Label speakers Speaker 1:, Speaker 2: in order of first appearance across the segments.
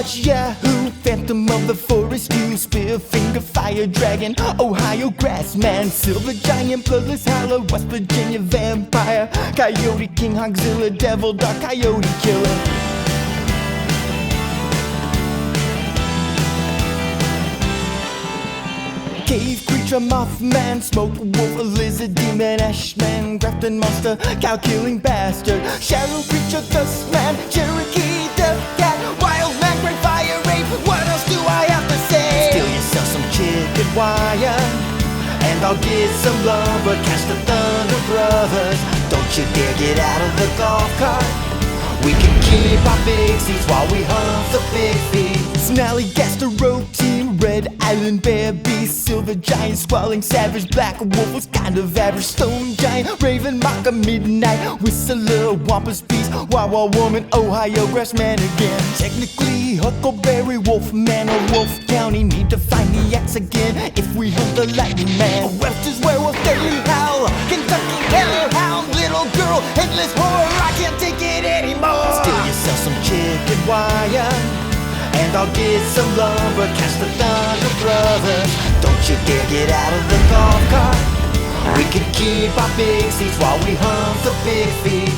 Speaker 1: Rewatch, Yahoo, Phantom of the Forest, you Spear Finger, Fire Dragon, Ohio Grassman, Silver Giant, Bloodless Howler, West Virginia Vampire, Coyote King, Hogzilla, Devil Dog, Coyote Killer. Cave creature, Mothman, Smoke Wolf, a Lizard Demon, Ashman, Grafton Monster, Cow-killing Bastard, Shadow Creature, Dustman, Cherokee, Death Cat, Wild Man, Great Fire Rape. What else do I have to say? Steal yourself some chicken wire, and I'll get some lumber. Catch the Thunder Brothers. Don't you dare get out of the golf cart. We can keep our big seats while we hunt the big feet. Snarly Gastro Team, Red Island Bear Beast, Silver Giant, Squalling Savage, Black Wolf was kind of average, Stone Giant, Raven Mocker, Midnight Whistler, Wampus Beast, Wawa Woman, Ohio Grassman again. Technically Huckleberry, Wolfman or Wolf County, need to find the X again if we hunt the Lightning Man. Webster's Werewolf, Daily Howl, Kentucky Hellhound, Little Girl, Headless Horror, I can't take it anymore. Steal yourself some chicken wire, and I'll get some lumber. Catch the Thunder Brothers. Don't you dare get out of the golf cart. We can keep our big seats while we hunt the big feet.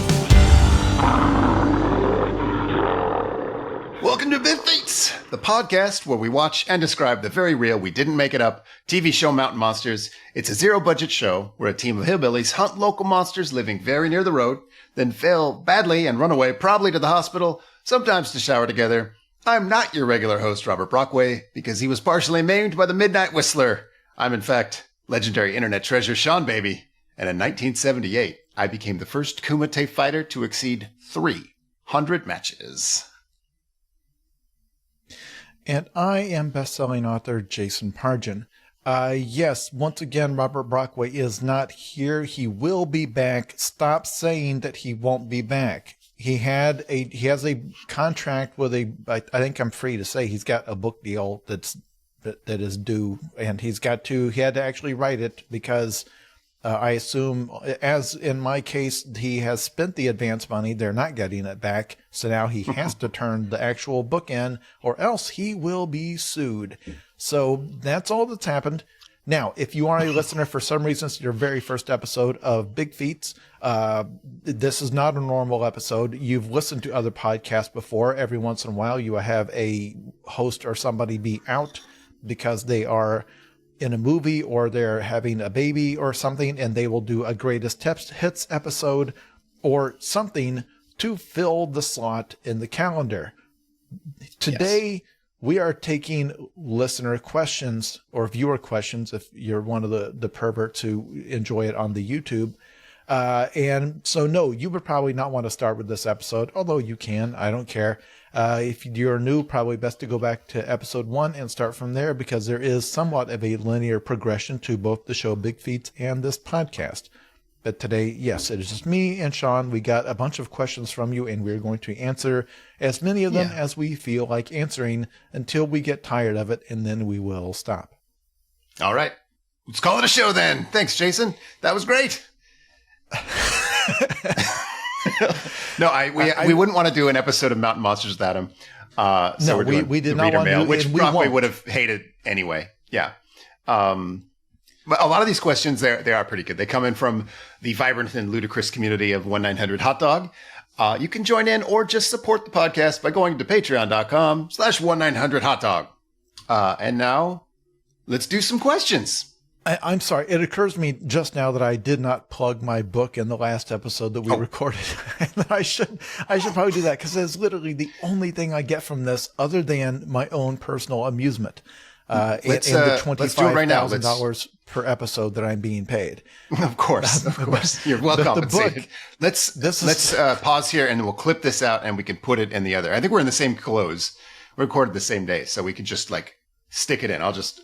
Speaker 2: Welcome to BIGFEETS, the podcast where we watch and describe the very real, we didn't make it up, TV show Mountain Monsters. It's a zero-budget show where a team of hillbillies hunt local monsters living very near the road, then fail badly and run away, probably to the hospital, sometimes to shower together. I'm not your regular host, Robert Brockway, because he was partially maimed by the Midnight Whistler. I'm, in fact, legendary internet treasure Seanbaby. And in 1978, I became the first Kumite fighter to exceed 300 matches.
Speaker 3: And I am best-selling author Jason Pargin. Yes, once again, Robert Brockway is not here. He will be back. Stop saying that he won't be back. He has a contract with I think I'm free to say he's got a book deal that is due, and he had to actually write it because I assume, as in my case, he has spent the advance money. They're not getting it back. So now he has to turn the actual book in or else he will be sued. So that's all that's happened. Now, if you are a listener for some reason, it's your very first episode of BIGFEETS, this is not a normal episode. You've listened to other podcasts before. Every once in a while, you have a host or somebody be out because they are in a movie or they're having a baby or something, and they will do a greatest hits episode or something to fill the slot in the calendar. Today, we are taking listener questions or viewer questions if you're one of the perverts who enjoy it on the YouTube. And so, no, you would probably not want to start with this episode, although you can. I don't care. If you're new, probably best to go back to episode 1 and start from there because there is somewhat of a linear progression to both the show BIGFEETS and this podcast. But today, yes, it is just me and Sean. We got a bunch of questions from you, and we're going to answer as many of them as we feel like answering until we get tired of it, and then we will stop.
Speaker 2: All right. Let's call it a show then. Thanks, Jason. That was great. No, we wouldn't want to do an episode of Mountain Monsters without him. So we're doing
Speaker 3: we did
Speaker 2: the
Speaker 3: not
Speaker 2: reader
Speaker 3: want
Speaker 2: mail,
Speaker 3: to,
Speaker 2: which Brockway would have hated anyway. Yeah. But a lot of these questions, they are pretty good. They come in from the vibrant and ludicrous community of 1-900-HOTDOG. You can join in or just support the podcast by going to patreon.com/1-900-HOTDOG. And now let's do some questions.
Speaker 3: I'm sorry. It occurs to me just now that I did not plug my book in the last episode that we recorded. I should probably do that because it's literally the only thing I get from this other than my own personal amusement. And the $25,000 per episode that I'm being paid.
Speaker 2: Of course. You're well compensated. Let's pause here and we'll clip this out and we can put it in the other. I think we're in the same clothes. We recorded the same day, so we can just stick it in. I'll just.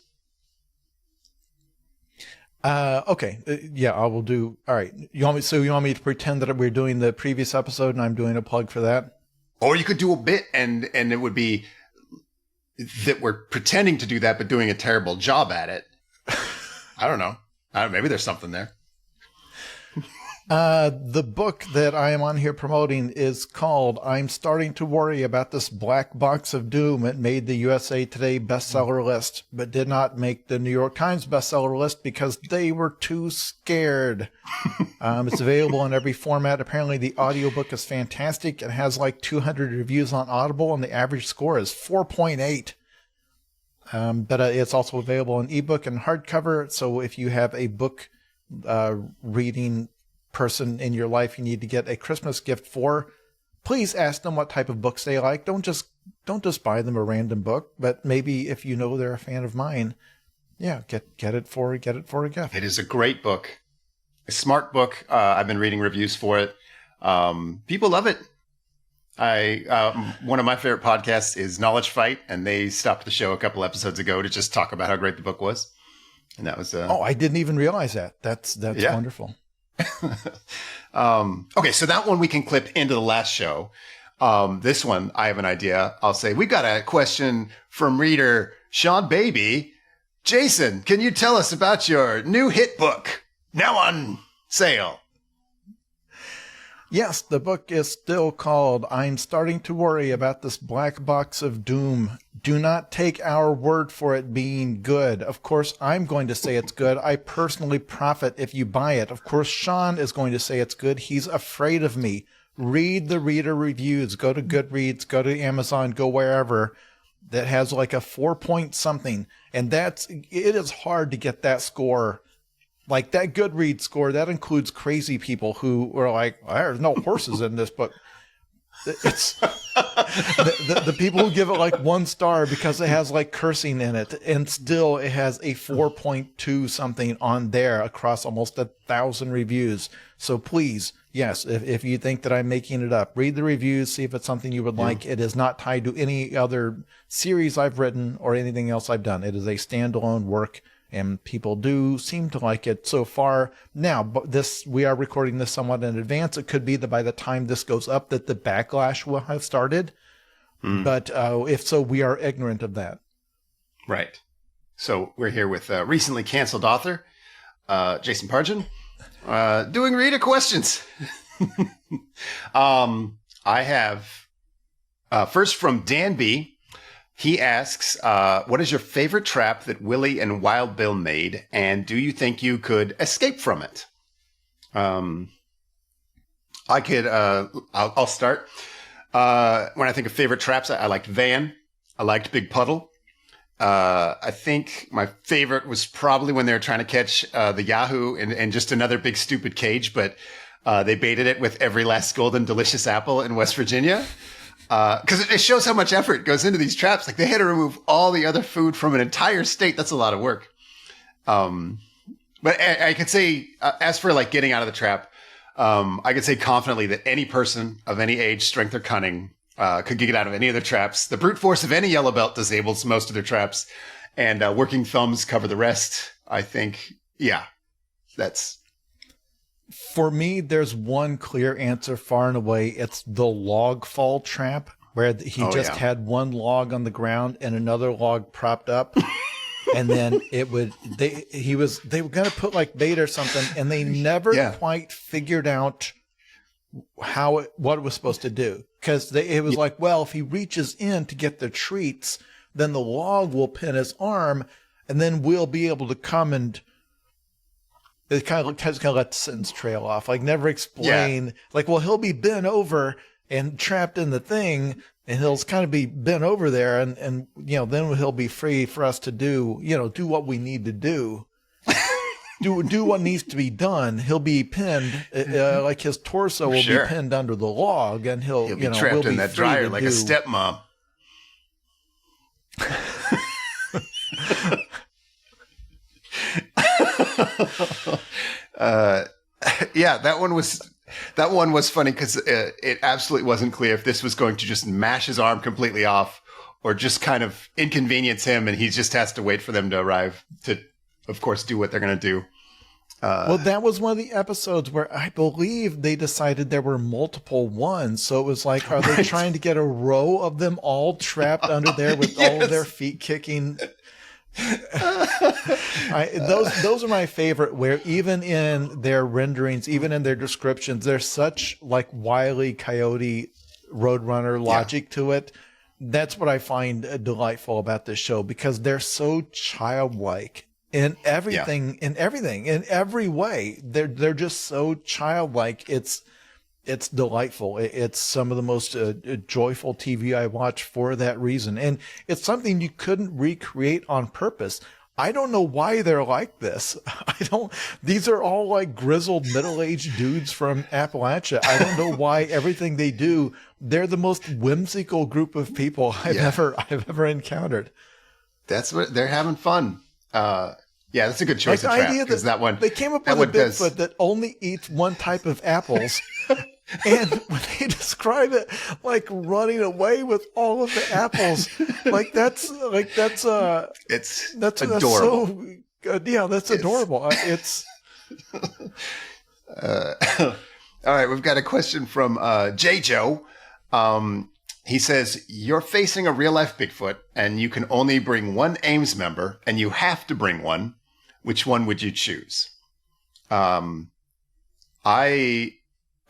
Speaker 3: Okay. I will do. All right. You want me to pretend that we're doing the previous episode and I'm doing a plug for that?
Speaker 2: Or you could do a bit and it would be that we're pretending to do that, but doing a terrible job at it. I don't know. Maybe there's something there.
Speaker 3: The book that I am on here promoting is called I'm Starting to Worry About This Black Box of Doom. It made the USA Today bestseller list, but did not make the New York Times bestseller list because they were too scared. It's available in every format. Apparently, the audiobook is fantastic. It has like 200 reviews on Audible, and the average score is 4.8. But it's also available in ebook and hardcover. So if you have a book reading person in your life you need to get a Christmas gift for, please ask them what type of books they like. Don't just buy them a random book, but maybe if you know they're a fan of mine, yeah, get it for a gift.
Speaker 2: It is a great book, a smart book. I've been reading reviews for it. People love it. One of my favorite podcasts is Knowledge Fight, and they stopped the show a couple episodes ago to just talk about how great the book was, and that was.
Speaker 3: I didn't even realize that. That's
Speaker 2: yeah.
Speaker 3: Wonderful.
Speaker 2: Okay, so that one we can clip into the last show. This one, I have an idea. I'll say, we've got a question from reader Seanbaby. Jason, can you tell us about your new hit book, now on sale?
Speaker 3: Yes, the book is still called I'm Starting to Worry About This Black Box of Doom. Do not take our word for it being good. Of course, I'm going to say it's good. I personally profit if you buy it. Of course, Sean is going to say it's good. He's afraid of me. Read the reader reviews. Go to Goodreads, go to Amazon, go wherever. That has like a 4 point something. And it is hard to get that score. Like that Goodreads score, that includes crazy people who were like, there's no horses in this book. It's the people who give it like 1 star because it has like cursing in it, and still it has a 4.2 something on there across almost 1,000 reviews. So please, yes, if you think that I'm making it up, read the reviews, see if it's something you would like. It is not tied to any other series I've written or anything else I've done. It is a standalone work. And people do seem to like it so far. Now, but we are recording this somewhat in advance. It could be that by the time this goes up that the backlash will have started. But if so, we are ignorant of that. Right.
Speaker 2: So we're here with recently canceled author, Jason Pargin, doing reader questions. I have first from Dan B. He asks, what is your favorite trap that Willie and Wild Bill made, and do you think you could escape from it? I'll start. When I think of favorite traps, I liked Van. I liked Big Puddle. I think my favorite was probably when they were trying to catch the Yahoo in just another big stupid cage, but they baited it with every last golden delicious apple in West Virginia. Because it shows how much effort goes into these traps. Like, they had to remove all the other food from an entire state. That's a lot of work. But I could say, as for like getting out of the trap, I could say confidently that any person of any age, strength, or cunning could get out of any of their traps. The brute force of any yellow belt disables most of their traps, and working thumbs cover the rest. I think, yeah, that's...
Speaker 3: For me, there's one clear answer far and away. It's the log fall trap, where he had one log on the ground and another log propped up. And then they were going to put like bait or something, and they never quite figured out what it was supposed to do. Because it was like, well, if he reaches in to get the treats, then the log will pin his arm, and then we'll be able to come and... It kind of let the sentence trail off. Like, never explain. Like, well, he'll be bent over and trapped in the thing, and he'll kind of be bent over there, and then he'll be free for us to do what we need to do. do what needs to be done. He'll be pinned, like his torso will be pinned under the log, and he'll
Speaker 2: be trapped in that dryer like a stepmom. That one was funny because it absolutely wasn't clear if this was going to just mash his arm completely off or just kind of inconvenience him, and he just has to wait for them to arrive to, of course, do what they're going to do.
Speaker 3: Well, that was one of the episodes where I believe they decided there were multiple ones. So it was like, are they trying to get a row of them all trapped under there with all of their feet kicking? Those are my favorite, where even in their renderings, even in their descriptions, there's such like Wile E. Coyote Roadrunner logic to it. That's what I find delightful about this show, because they're so childlike in everything, in every way. They're just so childlike. It's delightful. It's some of the most joyful TV I watch for that reason. And it's something you couldn't recreate on purpose. I don't know why they're like this. These are all like grizzled middle-aged dudes from Appalachia. I don't know why everything they do, they're the most whimsical group of people I've ever encountered.
Speaker 1: That's what they're having fun. That's a good choice
Speaker 3: like
Speaker 1: of trap, because that one,
Speaker 3: they came up with a Bigfoot that only eats one type of apples. And when they describe it like running away with all of the apples, that's adorable.
Speaker 1: That's
Speaker 3: adorable. It's
Speaker 1: all right. We've got a question from J. Joe. He says, you're facing a real life Bigfoot and you can only bring one Ames member and you have to bring one. Which one would you choose?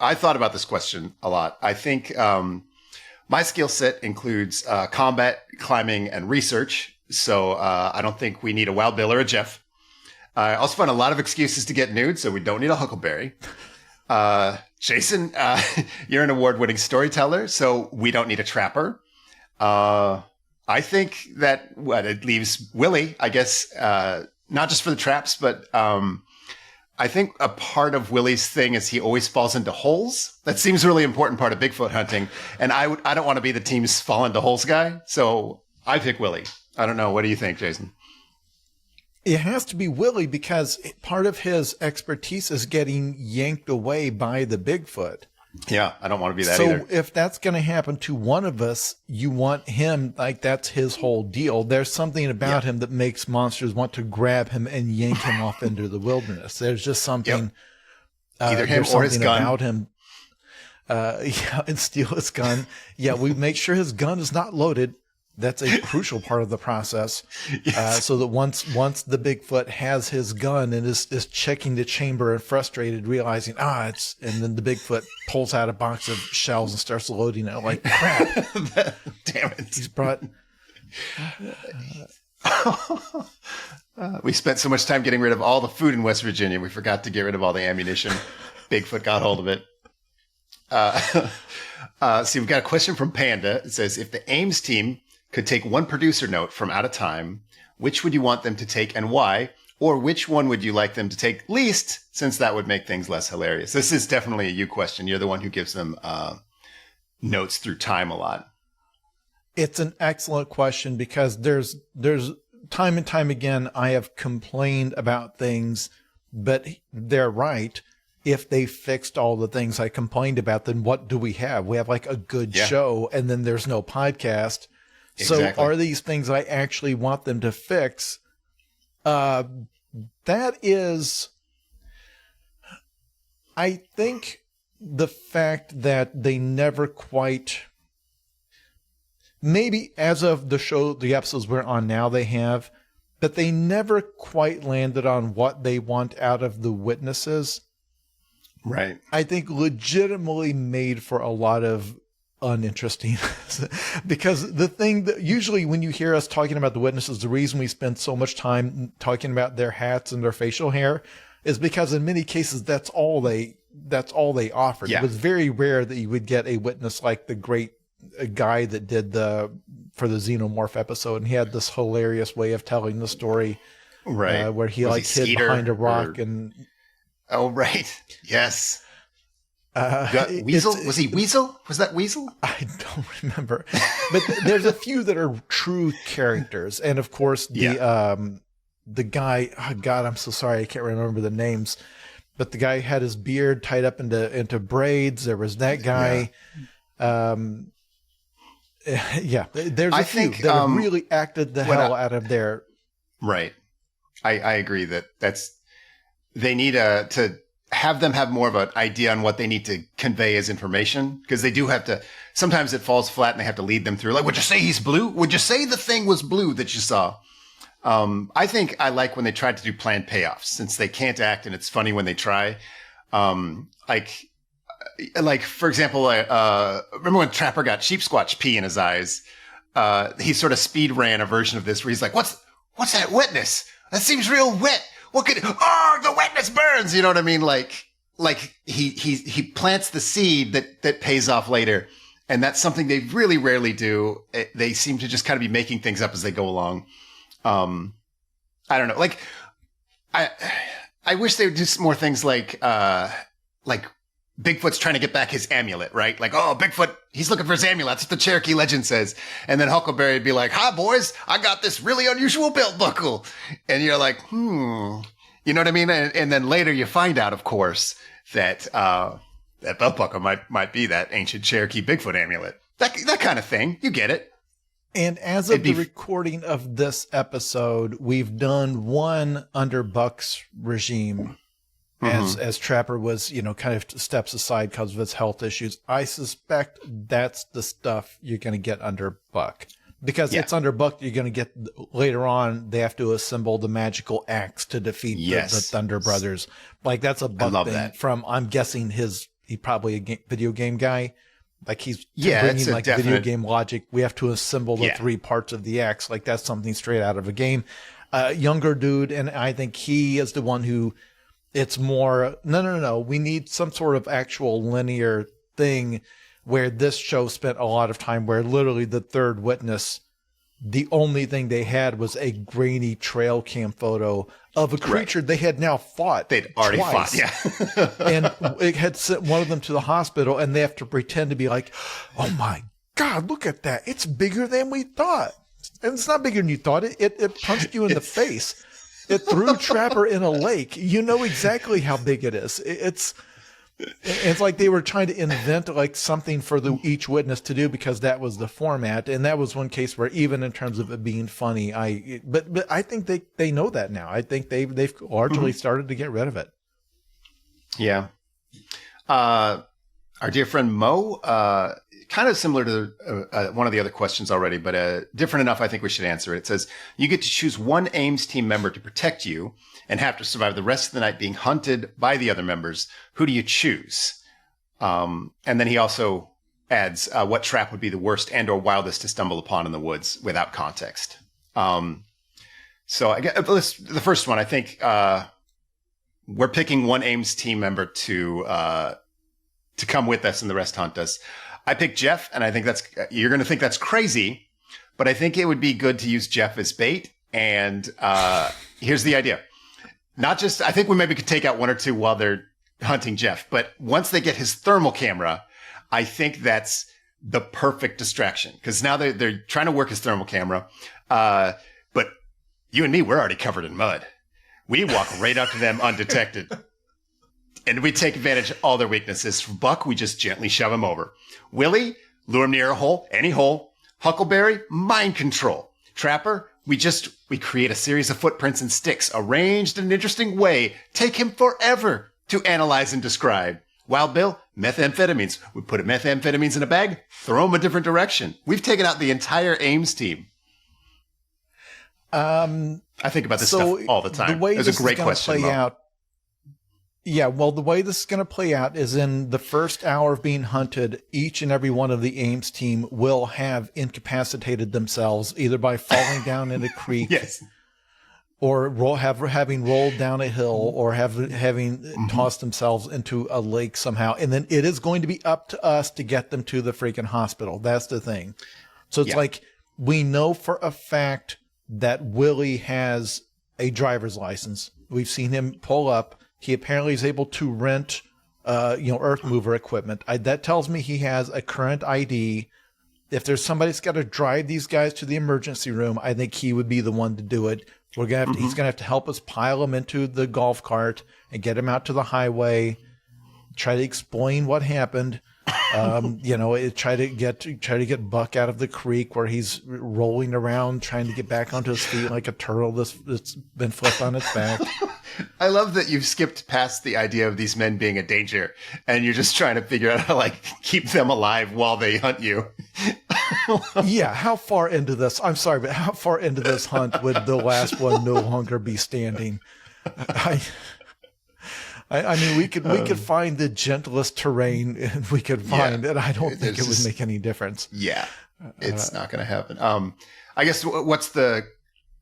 Speaker 1: I thought about this question a lot. I think my skill set includes combat, climbing, and research. So I don't think we need a Wild Bill or a Jeff. I also find a lot of excuses to get nude, so we don't need a Huckleberry. Jason, you're an award-winning storyteller, so we don't need a trapper. I think that it leaves Willie, I guess, not just for the traps, but I think a part of Willie's thing is he always falls into holes. That seems a really important part of Bigfoot hunting. And I don't want to be the team's fall into holes guy. So I pick Willie. I don't know. What do you think, Jason?
Speaker 3: It has to be Willie, because part of his expertise is getting yanked away by the Bigfoot.
Speaker 1: Yeah, I don't want to be that either.
Speaker 3: So if that's going to happen to one of us, you want him, like that's his whole deal. There's something about him that makes monsters want to grab him and yank him off into the wilderness. There's just something,
Speaker 1: either him or his gun
Speaker 3: about him. And steal his gun. Yeah, we make sure his gun is not loaded. That's a crucial part of the process. So that once the Bigfoot has his gun and is checking the chamber and frustrated, realizing, and then the Bigfoot pulls out a box of shells and starts loading it. Like, crap.
Speaker 1: Damn it.
Speaker 3: He's brought...
Speaker 1: We spent so much time getting rid of all the food in West Virginia, we forgot to get rid of all the ammunition. Bigfoot got hold of it. See, we've got a question from Panda. It says, if the Ames team could take one producer note from Out of Time, which would you want them to take and why? Or which one would you like them to take least, since that would make things less hilarious? This is definitely a you question. You're the one who gives them notes through time a lot.
Speaker 3: It's an excellent question, because there's time and time again I have complained about things, but they're right. If they fixed all the things I complained about, then what do we have? We have like a good show, and then there's no podcast.
Speaker 1: Exactly.
Speaker 3: So are these things I actually want them to fix? That is, I think, the fact that they never quite, maybe as of the episodes we're on now, they have, but they never quite landed on what they want out of the witnesses.
Speaker 1: Right.
Speaker 3: I think legitimately made for a lot of uninteresting, because the thing that usually when you hear us talking about the witnesses, the reason we spend so much time talking about their hats and their facial hair is because in many cases that's all they offered. It was very rare that you would get a witness like the great guy that did for the Xenomorph episode, and he had this hilarious way of telling the story,
Speaker 1: right?
Speaker 3: Where he hid behind a rock and
Speaker 1: yes. Weasel? Was he Weasel? Was that Weasel?
Speaker 3: I don't remember. But there's a few that are true characters. And of course, the guy, oh God, I'm so sorry, I can't remember the names. But the guy had his beard tied up into braids. There was that guy. There's a few that really acted the hell out of their...
Speaker 1: Right. I agree they need to have them have more of an idea on what they need to convey as information, because they do have to, sometimes it falls flat and they have to lead them through. Like, would you say he's blue? Would you say the thing was blue that you saw?
Speaker 2: I think I like when they tried to do planned payoffs since they can't act and it's funny when they try. Like for example, remember when Trapper got sheep squatch pee in his eyes? He sort of speed ran a version of this where he's like, what's that wetness? That seems real wet. What could, the wetness burns. You know what I mean? Like he plants the seed that pays off later. And that's something they really rarely do. They seem to just kind of be making things up as they go along. I don't know. Like, I wish they would do some more things like Bigfoot's trying to get back his amulet, right? Like, oh, Bigfoot, he's looking for his amulet. That's what the Cherokee legend says. And then Huckleberry would be like, hi, boys, I got this really unusual belt buckle. And you're like, you know what I mean? And then later you find out, of course, that that belt buckle might be that ancient Cherokee Bigfoot amulet. That kind of thing. You get it.
Speaker 3: And as of the recording of this episode, we've done one under Buck's regime. As Trapper was, kind of steps aside because of his health issues. I suspect that's the stuff you're going to get under Buck. Because it's under Buck, you're going to get, later on, they have to assemble the magical axe to defeat the Thunder Brothers. Like, that's a Buck thing from, I'm guessing he's probably a video game guy. Like, he's bringing, like, video game logic. We have to assemble the three parts of the axe. Like, that's something straight out of a game. Younger dude, and I think he is the one who... It's more, no. We need some sort of actual linear thing where this show spent a lot of time where literally the third witness, the only thing they had was a grainy trail cam photo of a creature they had now fought.
Speaker 2: They'd already
Speaker 3: fought,
Speaker 2: yeah.
Speaker 3: And it had sent one of them to the hospital and they have to pretend to be like, oh my God, look at that. It's bigger than we thought. And it's not bigger than you thought. It punched you in the face. It threw Trapper in a lake. You know exactly how big it is. It's like they were trying to invent like something for each witness to do because that was the format. And that was one case where even in terms of it being funny, but I think they know that now. I think they've largely started to get rid of it.
Speaker 2: Yeah. Our dear friend Mo, kind of similar to one of the other questions already, but different enough, I think we should answer it. It says, you get to choose one Ames team member to protect you and have to survive the rest of the night being hunted by the other members. Who do you choose? And then he also adds what trap would be the worst and or wildest to stumble upon in the woods without context. So I guess the first one, I think we're picking one Ames team member to come with us and the rest hunt us. I picked Jeff, and I think you're going to think that's crazy, but I think it would be good to use Jeff as bait. And here's the idea. I think we maybe could take out one or two while they're hunting Jeff, but once they get his thermal camera, I think that's the perfect distraction because now they're trying to work his thermal camera. But you and me, we're already covered in mud. We walk right up to them undetected. And we take advantage of all their weaknesses. For Buck, we just gently shove him over. Willie, lure him near a hole, any hole. Huckleberry, mind control. Trapper, we create a series of footprints and sticks arranged in an interesting way. Take him forever to analyze and describe. Wild Bill, methamphetamines. We put methamphetamines in a bag, throw them a different direction. We've taken out the entire Ames team. I think about this stuff all the time. It's a great question.
Speaker 3: Yeah, well, the way this is going to play out is in the first hour of being hunted, each and every one of the Ames team will have incapacitated themselves either by falling down in a creek or having rolled down a hill or having tossed themselves into a lake somehow. And then it is going to be up to us to get them to the freaking hospital. That's the thing. So it's like we know for a fact that Willie has a driver's license. We've seen him pull up. He apparently is able to rent, earth mover equipment. That tells me he has a current ID. If there's somebody that's got to drive these guys to the emergency room, I think he would be the one to do it. He's gonna have to help us pile them into the golf cart and get them out to the highway. Try to explain what happened. Try to get Buck out of the creek where he's rolling around trying to get back onto his feet like a turtle that's been flipped on its back.
Speaker 2: I love that you've skipped past the idea of these men being a danger, and you're just trying to figure out how to keep them alive while they hunt you.
Speaker 3: Yeah, how far into this? I'm sorry, but how far into this hunt would the last one no longer be standing? I mean, we could find the gentlest terrain, and we could find it. I don't think it would make any difference.
Speaker 2: Yeah, it's not going to happen. I guess what's the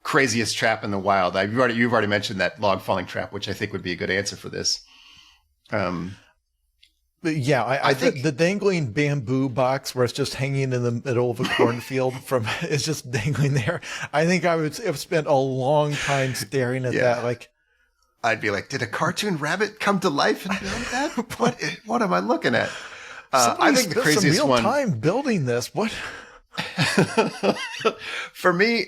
Speaker 2: craziest trap in the wild? You've already mentioned that log falling trap, which I think would be a good answer for this.
Speaker 3: But yeah, I think the dangling bamboo box where it's just hanging in the middle of a cornfield it's just dangling there. I think I would have spent a long time staring at that.
Speaker 2: I'd be like, did a cartoon rabbit come to life and build that? What am I looking at? I think the craziest
Speaker 3: some real
Speaker 2: one
Speaker 3: time building this. What?
Speaker 2: For me,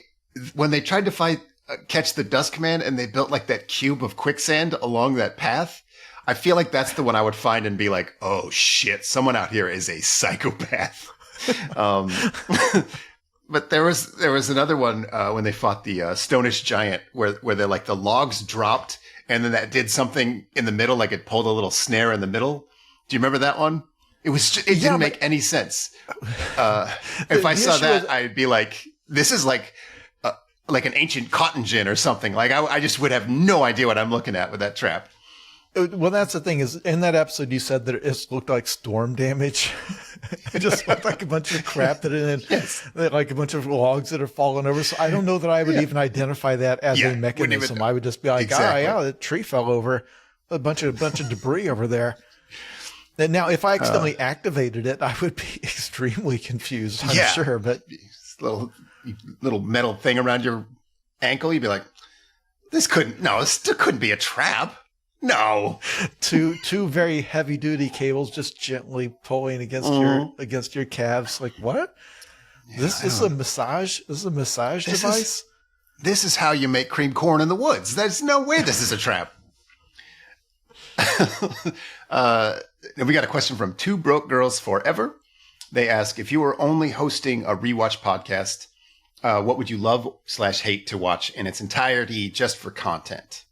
Speaker 2: when they tried to catch the Duskman and they built that cube of quicksand along that path, I feel like that's the one I would find and be like, oh shit, someone out here is a psychopath. But there was another one when they fought the Stonish Giant where the logs dropped and then that did something in the middle, it pulled a little snare in the middle. Do you remember that one? It didn't make any sense. If I saw that, I'd be like, this is like an ancient cotton gin or something. I just would have no idea what I'm looking at with that trap.
Speaker 3: Well, that's the thing is in that episode, you said that it looked like storm damage. It just looked like a bunch of crap like a bunch of logs that are falling over. So I don't know that I would even identify that as a mechanism. I would just be like, exactly. The tree fell over, a bunch of debris over there. And now, if I accidentally activated it, I would be extremely confused. I'm sure, but
Speaker 2: little metal thing around your ankle, you'd be like, this couldn't be a trap. No,
Speaker 3: two very heavy duty cables just gently pulling against your calves. Like what? Yeah, this is a massage. This is a massage device.
Speaker 2: This is how you make cream corn in the woods. There's no way this is a trap. We got a question from Two Broke Girls Forever. They ask, if you were only hosting a Rewatch podcast, what would you love/hate to watch in its entirety just for content?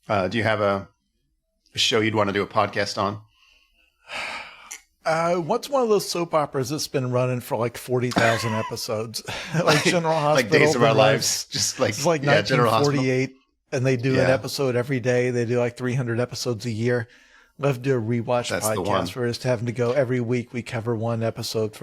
Speaker 2: Do you have a show you'd want to do a podcast on?
Speaker 3: What's one of those soap operas that's been running for 40,000 episodes? Like General Hospital.
Speaker 2: Days of Our Lives. Just
Speaker 3: it's 1948, and they do an episode every day. They do 300 episodes a year. Love to do a Rewatch podcast where it's having to go every week. We cover one episode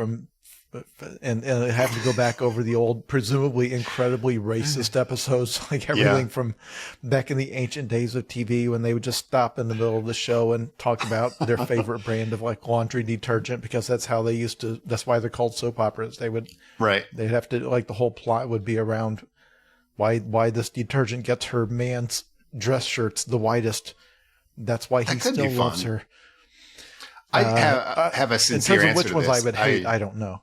Speaker 3: and have to go back over the old, presumably incredibly racist episodes, everything from back in the ancient days of TV when they would just stop in the middle of the show and talk about their favorite brand of laundry detergent, because that's how they used to. That's why they're called soap operas. They'd have to the whole plot would be around why this detergent gets her man's dress shirts the whitest. That's why he still loves her.
Speaker 2: I have a sincere answer to this. In terms of which ones
Speaker 3: I would hate, I don't know.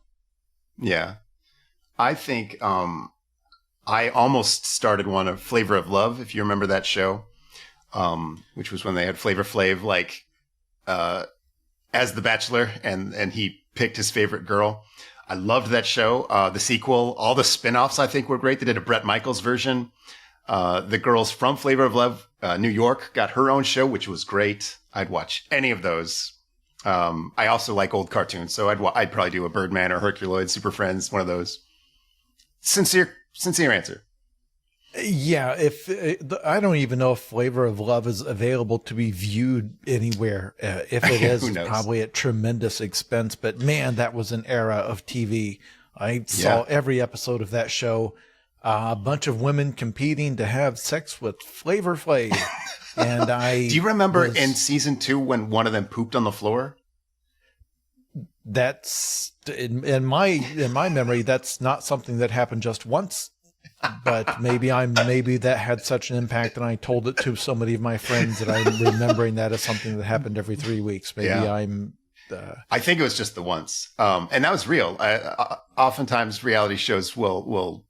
Speaker 2: Yeah. I think I almost started one of Flavor of Love, if you remember that show, which was when they had Flavor Flav as the Bachelor, and he picked his favorite girl. I loved that show. The sequel, all the spinoffs I think were great. They did a Bret Michaels version. The girls from Flavor of Love, New York, got her own show, which was great. I'd watch any of those. I also like old cartoons, so I'd probably do a Birdman or Herculoid, Super Friends, one of those. Sincere answer.
Speaker 3: Yeah, I don't even know if Flavor of Love is available to be viewed anywhere. If it is, probably at tremendous expense. But man, that was an era of TV. I saw every episode of that show. A bunch of women competing to have sex with Flavor Flav. And do
Speaker 2: you remember in season 2 when one of them pooped on the floor?
Speaker 3: That's in my memory. That's not something that happened just once, but maybe that had such an impact, and I told it to so many of my friends that I'm remembering that as something that happened every 3 weeks. I think
Speaker 2: it was just the once, and that was real. Oftentimes, reality shows will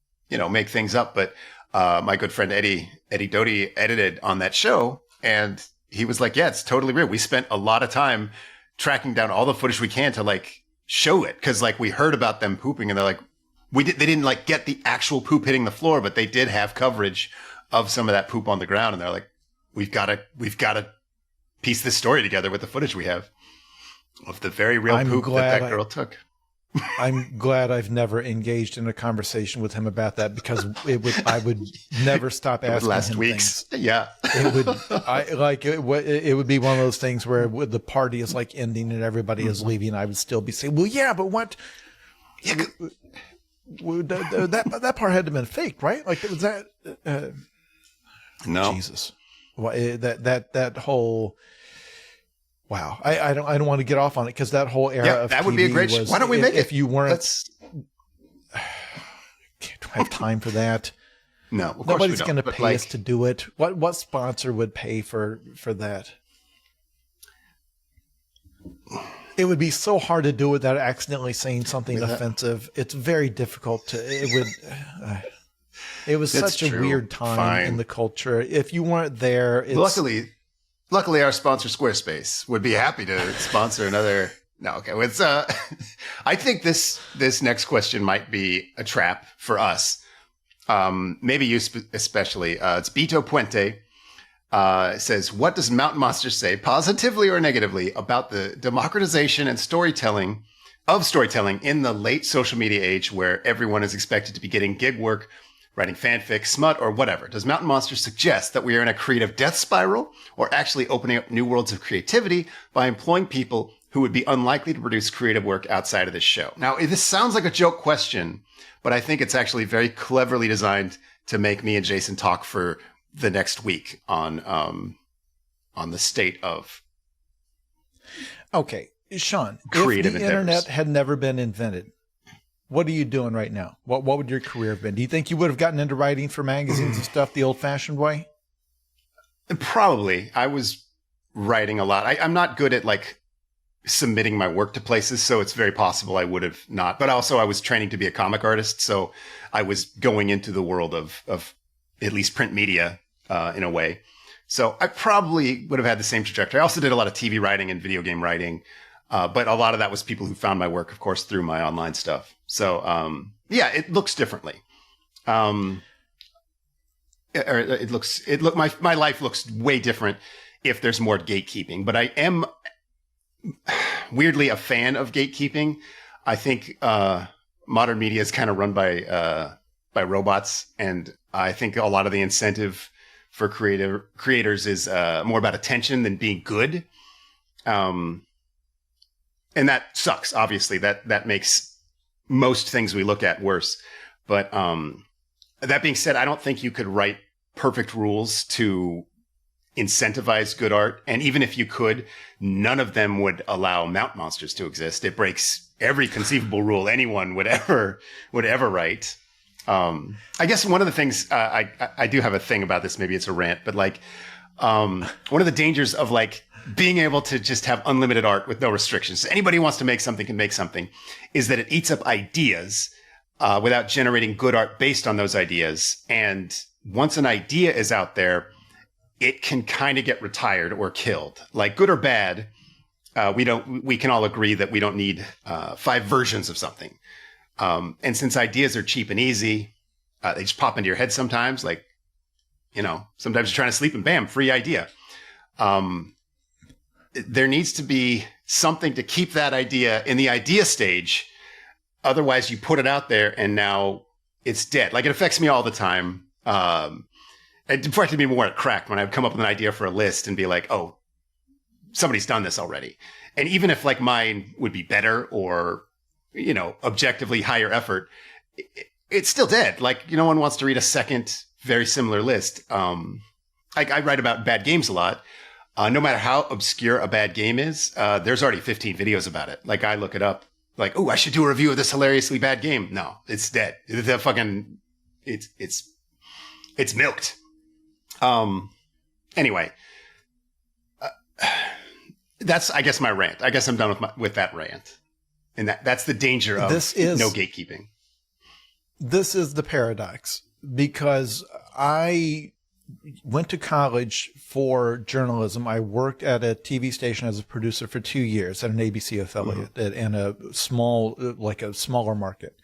Speaker 2: make things up, but. My good friend Eddie Doty edited on that show, and he was like, yeah, it's totally real. We spent a lot of time tracking down all the footage we can to like show it. Cause like we heard about them pooping and they're like, they didn't like get the actual poop hitting the floor, but they did have coverage of some of that poop on the ground. And they're like, we've got to piece this story together with the footage we have of the very real poop that girl took.
Speaker 3: I'm glad I've never engaged in a conversation with him about that, because I would never stop asking him things.
Speaker 2: Yeah.
Speaker 3: It would be one of those things where the party is like ending and everybody is leaving. I would still be saying, well, yeah, but what? Yeah, that part had to have been faked, right? Like, was that?
Speaker 2: No.
Speaker 3: Jesus. Well, that whole. Wow, I don't want to get off on it, because that whole era of
Speaker 2: that
Speaker 3: TV
Speaker 2: would be a great. Why don't we make it?
Speaker 3: If you weren't, don't have time for that.
Speaker 2: No, of course
Speaker 3: nobody's going to pay us to do it. What sponsor would pay for that? It would be so hard to do without accidentally saying something offensive. It's very difficult to. It was such a weird time in the culture. If you weren't there,
Speaker 2: Luckily, our sponsor Squarespace would be happy to sponsor another. No, okay. It's I think this next question might be a trap for us. Maybe you especially. It's Bito Puente. Says, what does Mountain Monsters say, positively or negatively, about the democratization and storytelling in the late social media age, where everyone is expected to be getting gig work, writing fanfic, smut, or whatever? Does Mountain Monsters suggest that we are in a creative death spiral, or actually opening up new worlds of creativity by employing people who would be unlikely to produce creative work outside of this show? Now, this sounds like a joke question, but I think it's actually very cleverly designed to make me and Jason talk for the next week on the state of
Speaker 3: Sean,
Speaker 2: creative
Speaker 3: if the
Speaker 2: endeavors.
Speaker 3: internet had never been invented, what are you doing right now? What would your career have been? Do you think you would have gotten into writing for magazines and stuff the old-fashioned way?
Speaker 2: Probably. I was writing a lot. I'm not good at like submitting my work to places, so it's very possible I would have not. But also I was training to be a comic artist, so I was going into the world of at least print media in a way. So I probably would have had the same trajectory. I also did a lot of TV writing and video game writing. But a lot of that was people who found my work, of course, through my online stuff. So, it looks differently. My life looks way different if there's more gatekeeping, but I am weirdly a fan of gatekeeping. I think, modern media is kind of run by robots. And I think a lot of the incentive for creators is, more about attention than being good. And that sucks. Obviously, that makes most things we look at worse. But that being said, I don't think you could write perfect rules to incentivize good art. And even if you could, none of them would allow Mountain Monsters to exist. It breaks every conceivable rule anyone would ever write. I guess one of the things I do have a thing about this. Maybe it's a rant, but like one of the dangers of like being able to just have unlimited art with no restrictions. Anybody who wants to make something can make something, is that it eats up ideas without generating good art based on those ideas. And once an idea is out there, it can kind of get retired or killed. Like good or bad, we can all agree that we don't need 5 versions of something. And since ideas are cheap and easy, they just pop into your head sometimes. Like, sometimes you're trying to sleep and bam, free idea. There needs to be something to keep that idea in the idea stage. Otherwise, you put it out there and now it's dead. Like it affects me all the time. It affected me more at Cracked when I would come up with an idea for a list and be like, oh, somebody's done this already. And even if like mine would be better or, objectively higher effort, it's still dead. Like no one wants to read a second very similar list. I write about bad games a lot. No matter how obscure a bad game is, there's already 15 videos about it. Like I look it up, like, oh, I should do a review of this hilariously bad game. No, it's dead. It's milked. Anyway, that's, I guess, my rant. I guess I'm done with that rant. And that's the danger of no gatekeeping.
Speaker 3: This is the paradox, because I went to college for journalism. I worked at a TV station as a producer for 2 years at an ABC affiliate in a smaller market,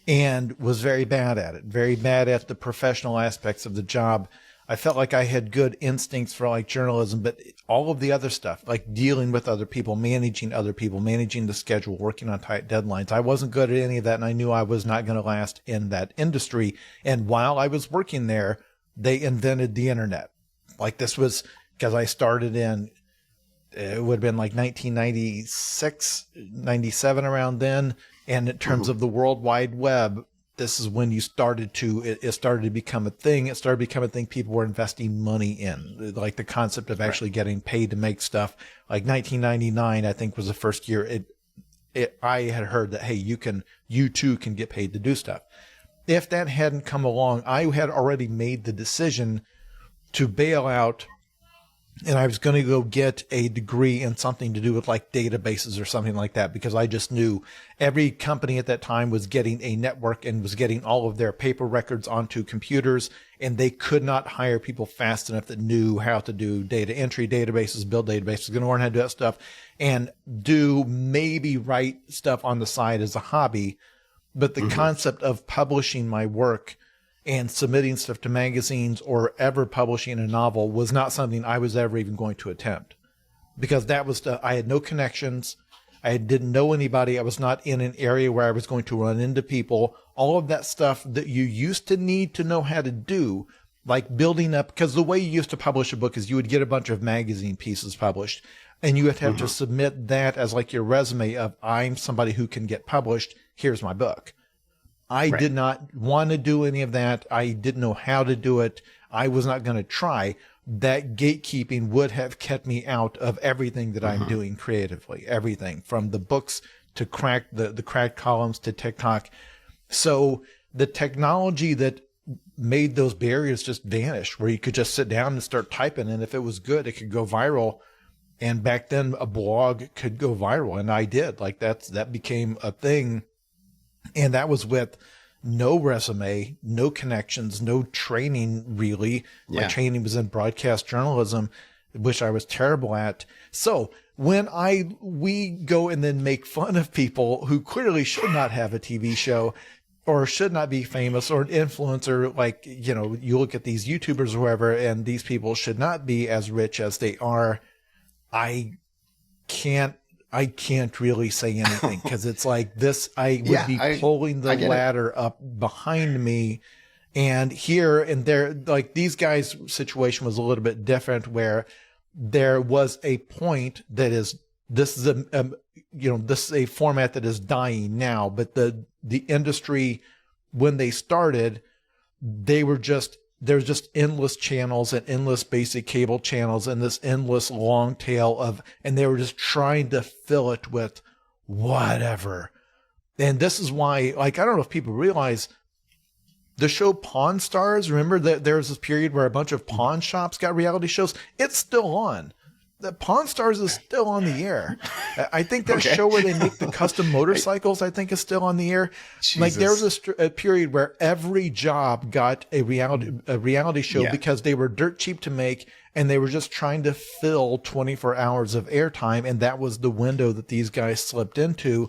Speaker 3: and was very bad at it, very bad at the professional aspects of the job. I felt like I had good instincts for like journalism, but all of the other stuff, like dealing with other people, managing the schedule, working on tight deadlines, I wasn't good at any of that. And I knew I was not going to last in that industry. And while I was working there, they invented the internet. Like this was because I started it would have been like 1996, 97 around then. And in terms of the World Wide Web, this is when it started to become a thing. It started to become a thing people were investing money in, like the concept of actually getting paid to make stuff. Like 1999, I think was the first year I had heard that, hey, you too can get paid to do stuff. If that hadn't come along, I had already made the decision to bail out, and I was going to go get a degree in something to do with like databases or something like that, because I just knew every company at that time was getting a network and was getting all of their paper records onto computers, and they could not hire people fast enough that knew how to do data entry, databases, build databases, going to learn how to do that stuff, and maybe write stuff on the side as a hobby. But the concept of publishing my work and submitting stuff to magazines or ever publishing a novel was not something I was ever even going to attempt, because that was I had no connections. I didn't know anybody. I was not in an area where I was going to run into people. All of that stuff that you used to need to know how to do, like building up, because the way you used to publish a book is you would get a bunch of magazine pieces published, and you would have to submit that as like your resume of, I'm somebody who can get published. Here's my book. I did not want to do any of that. I didn't know how to do it. I was not going to try. That gatekeeping would have kept me out of everything that I'm doing creatively. Everything from the books to the cracked columns to TikTok. So the technology that made those barriers just vanish, where you could just sit down and start typing, and if it was good, it could go viral. And back then a blog could go viral, and I did. Like that became a thing. And that was with no resume, no connections, no training, really. Yeah. My training was in broadcast journalism, which I was terrible at. So when we go and then make fun of people who clearly should not have a TV show or should not be famous or an influencer, like, you look at these YouTubers or whoever, and these people should not be as rich as they are, I can't really say anything, because it's like this, I would be pulling the ladder up behind me, and here and there, like these guys' situation was a little bit different, where there was a point that this is a format that is dying now, but the industry, when they started, there's just endless channels and endless basic cable channels and this endless long tail and they were just trying to fill it with whatever. And this is why, like, I don't know if people realize the show Pawn Stars, remember that there was this period where a bunch of pawn shops got reality shows? It's still on. The Pawn Stars is still on the air. I think that show where they make the custom motorcycles, I think, is still on the air. Jesus. Like there was a period where every job got a reality show because they were dirt cheap to make, and they were just trying to fill 24 hours of airtime, and that was the window that these guys slipped into.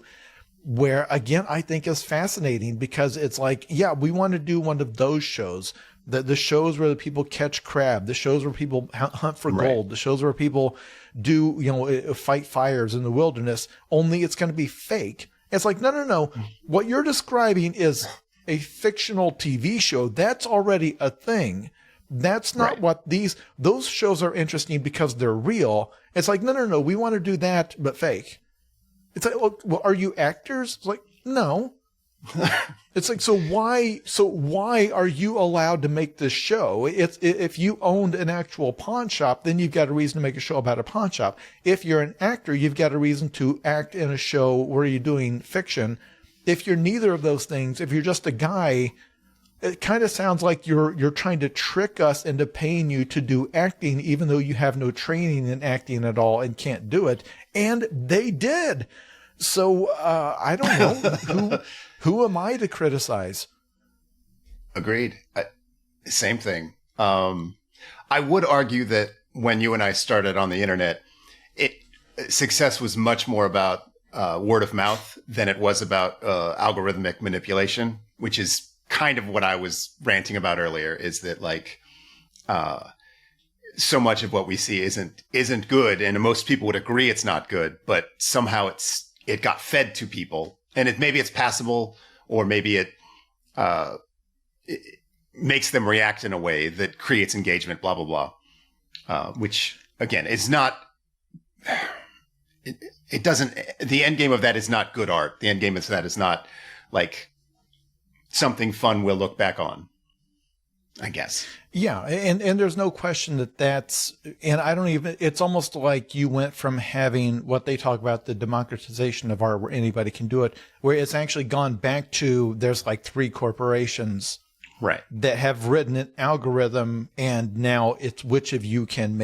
Speaker 3: Where again, I think is fascinating, because it's like, yeah, we want to do one of those shows. The shows where the people catch crab, the shows where people hunt for gold, the shows where people do, fight fires in the wilderness, only it's going to be fake. It's like, no. What you're describing is a fictional TV show. That's already a thing. That's not what those shows are interesting because they're real. It's like, no. We want to do that, but fake. It's like, well, are you actors? It's like, no. It's like, so why are you allowed to make this show? If you owned an actual pawn shop, then you've got a reason to make a show about a pawn shop. If you're an actor, you've got a reason to act in a show where you're doing fiction. If you're neither of those things, if you're just a guy, it kind of sounds like you're trying to trick us into paying you to do acting, even though you have no training in acting at all and can't do it. And they did. So I don't know who am I to criticize?
Speaker 2: Agreed. Same thing. I would argue that when you and I started on the internet, success was much more about word of mouth than it was about algorithmic manipulation, which is kind of what I was ranting about earlier, is that like so much of what we see isn't good, and most people would agree it's not good, but somehow it got fed to people, and maybe it's passable, or maybe it makes them react in a way that creates engagement, blah blah blah, which again is not. It doesn't. The end game of that is not good art. The end game of that is not like something fun we'll look back on, I guess.
Speaker 3: Yeah, and there's no question that's, and I don't even, it's almost like you went from having what they talk about, the democratization of art, where anybody can do it, where it's actually gone back to, there's like 3 corporations
Speaker 2: right
Speaker 3: that have written an algorithm, and now it's which of you can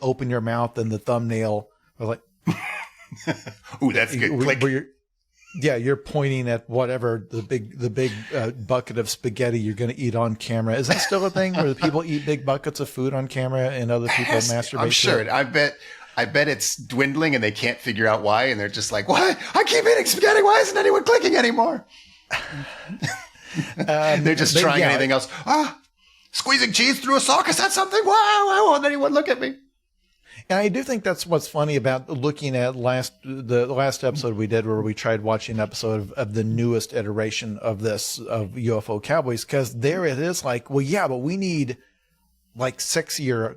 Speaker 3: open your mouth and the thumbnail, or like,
Speaker 2: ooh, that's good. Click.
Speaker 3: You're pointing at whatever the big bucket of spaghetti you're going to eat on camera. Is that still a thing where the people eat big buckets of food on camera and other people masturbate?
Speaker 2: I'm sure. I bet it's dwindling and they can't figure out why, and they're just like, "Why? I keep eating spaghetti. Why isn't anyone clicking anymore?" They're just trying anything else. Squeezing cheese through a sock, is that something? Wow! Why won't anyone look at me?
Speaker 3: And I do think that's what's funny about looking at the last episode we did, where we tried watching an episode of the newest iteration of this, of UFO Cowboys, because there it is like, well, yeah, but we need like sexier,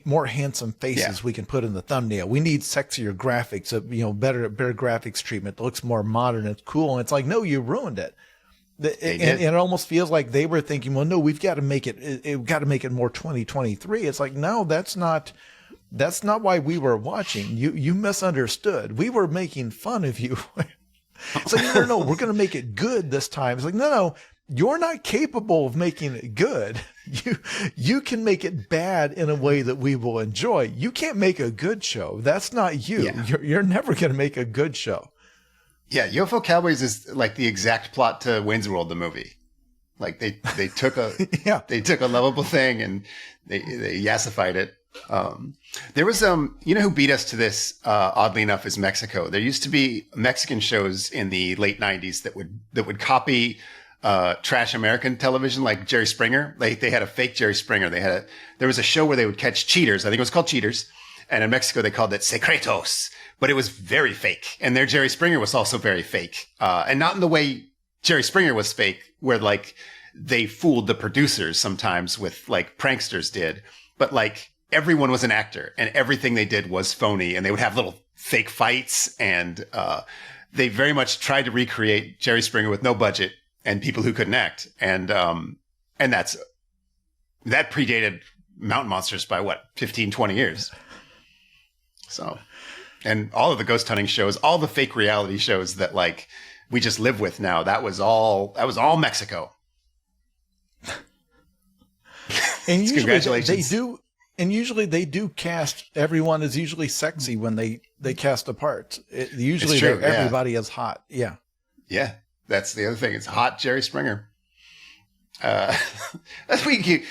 Speaker 3: more handsome faces we can put in the thumbnail. We need sexier graphics, better graphics treatment that looks more modern and cool. And it's like, no, you ruined it. And it almost feels like they were thinking, well, no, we've got to make it more 2023. It's like, no, that's not why we were watching. You misunderstood. We were making fun of you. It's like, no, we're going to make it good this time. It's like, no, you're not capable of making it good. You can make it bad in a way that we will enjoy. You can't make a good show. That's not you. Yeah. You're never going to make a good show.
Speaker 2: Yeah, UFO Cowboys is like the exact plot to Wayne's World, the movie. Like they took a they took a lovable thing and they yassified it. There was you know who beat us to this oddly enough is Mexico. There used to be Mexican shows in the late 90s that would copy trash American television, like Jerry Springer. They had a fake Jerry Springer. There was a show where they would catch cheaters. I think it was called Cheaters. And in Mexico they called it Secretos, but it was very fake. And their Jerry Springer was also very fake. And not in the way Jerry Springer was fake, where like they fooled the producers sometimes with like pranksters did, but like everyone was an actor and everything they did was phony, and they would have little fake fights, and they very much tried to recreate Jerry Springer with no budget and people who couldn't act. And that predated Mountain Monsters by 15, 20 years. So, and all of the ghost hunting shows, all the fake reality shows that like we just live with now, that was all Mexico.
Speaker 3: And usually
Speaker 2: congratulations.
Speaker 3: they do cast, everyone is usually sexy when they cast a part. Everybody is hot. Yeah.
Speaker 2: Yeah. That's the other thing. It's hot Jerry Springer. That's what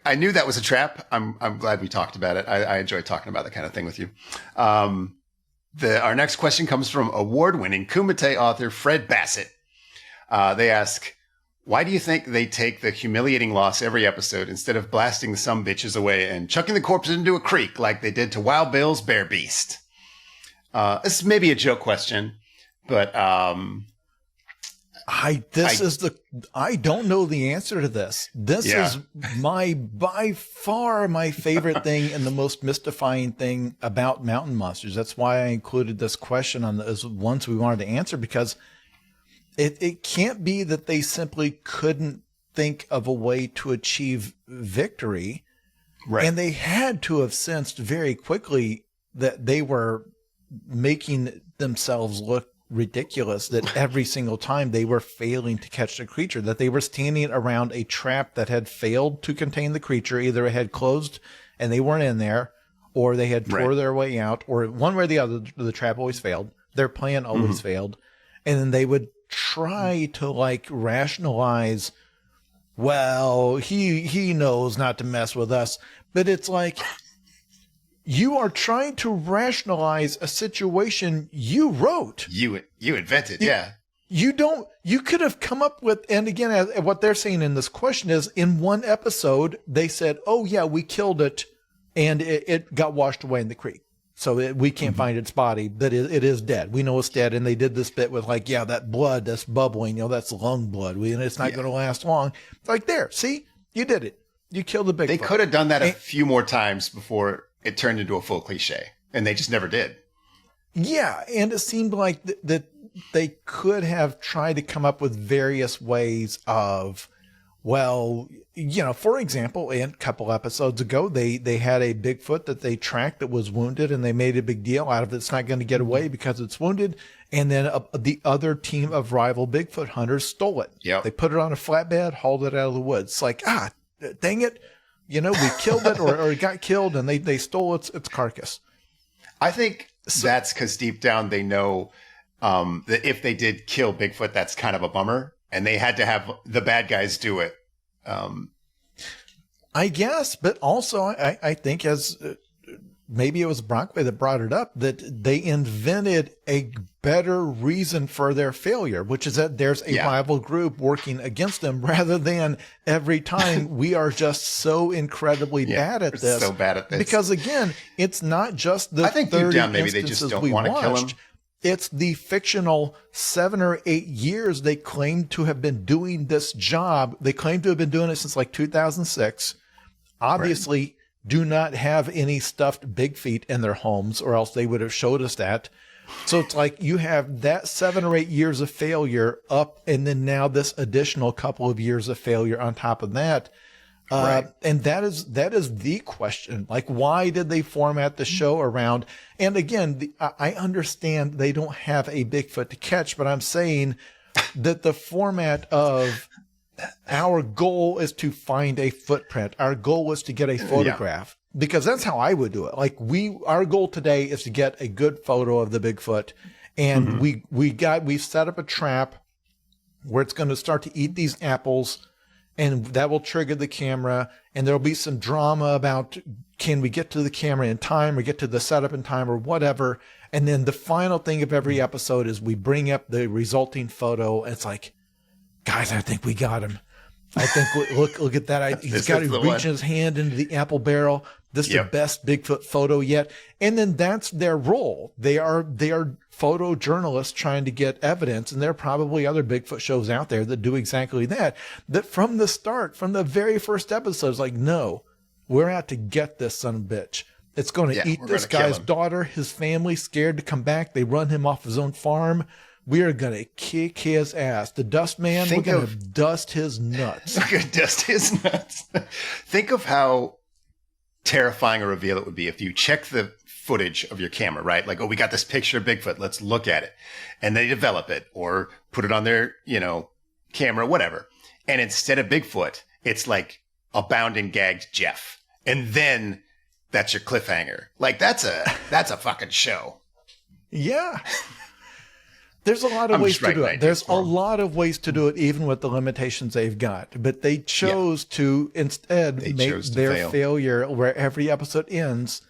Speaker 2: I knew that was a trap. I'm glad we talked about it. I enjoy talking about that kind of thing with you. Our next question comes from award-winning Kumite author Fred Bassett. They ask, why do you think they take the humiliating loss every episode instead of blasting some bitches away and chucking the corpses into a creek like they did to Wild Bill's Bear Beast? This may be a joke question, but
Speaker 3: I don't know the answer to this. This is by far my favorite thing and the most mystifying thing about Mountain Monsters. That's why I included this question on as ones we wanted to answer, because it can't be that they simply couldn't think of a way to achieve victory. Right. And they had to have sensed very quickly that they were making themselves look ridiculous, that every single time they were failing to catch the creature, that they were standing around a trap that had failed to contain the creature. Either it had closed and they weren't in there, or they had tore their way out, or one way or the other, the trap always failed. Their plan always failed. And then they would try to like rationalize, well, he knows not to mess with us, But it's like, you are trying to rationalize a situation you wrote.
Speaker 2: You invented, yeah.
Speaker 3: You could have come up with, and again, what they're saying in this question is, in one episode, they said, oh yeah, we killed it, and it got washed away in the creek. So we can't find its body, but it is dead. We know it's dead. And they did this bit with like, yeah, that blood that's bubbling, that's lung blood. And it's not going to last long. It's like, there, see, you did it. You killed the Bigfoot.
Speaker 2: They could have done that a few more times before it turned into a full cliche, and they just never did.
Speaker 3: Yeah, and it seemed like that they could have tried to come up with various ways of, well, for example, in a couple episodes ago, they had a Bigfoot that they tracked that was wounded, and they made a big deal out of it. It's not going to get away because it's wounded. And then the other team of rival Bigfoot hunters stole it.
Speaker 2: Yep.
Speaker 3: They put it on a flatbed, hauled it out of the woods. It's like, dang it. We killed it or it got killed, and they stole its carcass.
Speaker 2: I think that's because deep down they know that if they did kill Bigfoot, that's kind of a bummer. And they had to have the bad guys do it.
Speaker 3: I guess, but also I think maybe it was Brockway that brought it up, that they invented a better reason for their failure, which is that there's a rival group working against them, rather than every time we are just so incredibly bad at this.
Speaker 2: So bad at this.
Speaker 3: Because again, it's not just the
Speaker 2: I think
Speaker 3: 30
Speaker 2: deep down maybe they just don't want to kill him.
Speaker 3: It's the fictional 7 or 8 years they claim to have been doing this job. They claim to have been doing it since like 2006. Obviously, do not have any stuffed Big Feet in their homes, or else they would have showed us that. So it's like you have that 7 or 8 years of failure up, and then now this additional couple of years of failure on top of that. And that is the question. Like, why did they format the show around? And again, I understand they don't have a Bigfoot to catch, but I'm saying that the format of our goal is to find a footprint. Our goal is to get a photograph, because that's how I would do it. Like our goal today is to get a good photo of the Bigfoot, and we've set up a trap where it's going to start to eat these apples. And that will trigger the camera, and there'll be some drama about, can we get to the camera in time or get to the setup in time or whatever. And then the final thing of every episode is we bring up the resulting photo. And it's like, guys, I think we got him. I think, look at that. He's got to reach his hand into the apple barrel. This is the best Bigfoot photo yet. And then that's their role. They are photojournalists trying to get evidence. And there are probably other Bigfoot shows out there that do exactly that. That from the start, from the very first episode, it's like, no, we're out to get this son of a bitch. It's going to eat this guy's daughter, his family, scared to come back. They run him off his own farm. We are going to kick his ass. The dust man, we're going to dust his nuts.
Speaker 2: We're going to dust his nuts. Think of how terrifying a reveal it would be if you check the footage of your camera, right? Like, oh, we got this picture of Bigfoot. Let's look at it. And they develop it or put it on their, camera, whatever. And instead of Bigfoot, it's like a bound and gagged Jeff. And then that's your cliffhanger. Like, that's a fucking show.
Speaker 3: Yeah. There's a lot of ways to do it. There's a lot of ways to do it, even with the limitations they've got. But they chose to instead make their failure, where every episode ends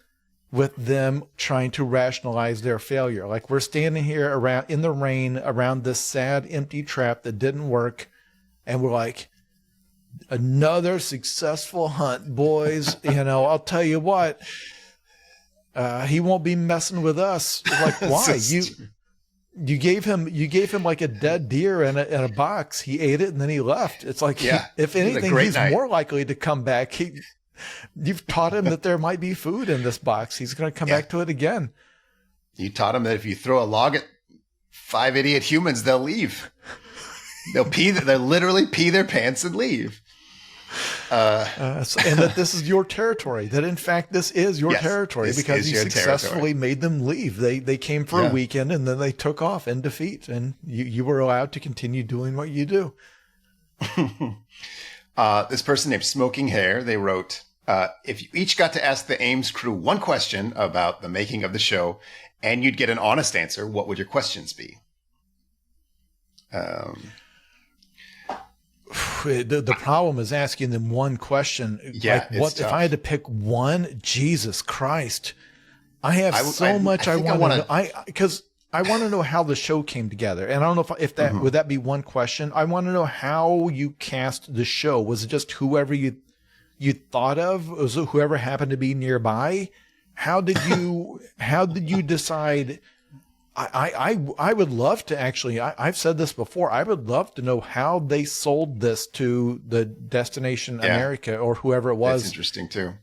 Speaker 3: with them trying to rationalize their failure. Like, we're standing here around in the rain around this sad, empty trap that didn't work. And we're like, another successful hunt, boys. I'll tell you what, he won't be messing with us. Like, why? You gave him like a dead deer in a box. He ate it and then he left. It's like, if anything, he's more likely to come back. You've taught him that there might be food in this box. He's going to come back to it again.
Speaker 2: You taught him that if you throw a log at 5 idiot humans, they'll leave. They'll literally pee their pants and leave.
Speaker 3: And that this is your territory. That in fact this is your territory, because you successfully made them leave. They came for a weekend and then they took off in defeat, and you were allowed to continue doing what you do.
Speaker 2: This person named Smoking Hair, they wrote, if you each got to ask the Ames crew one question about the making of the show and you'd get an honest answer, what would your questions be?
Speaker 3: the problem is asking them one question.
Speaker 2: Yeah,
Speaker 3: like, what if I had to pick one? Jesus Christ. I have so much I want to know. Because I want to know how the show came together. And I don't know if that would that be one question. I want to know how you cast the show. Was it just whoever you thought of? Was it whoever happened to be nearby? How did you decide? I would love to actually, I've said this before, I would love to know how they sold this to the Destination America or whoever it was.
Speaker 2: That's interesting too.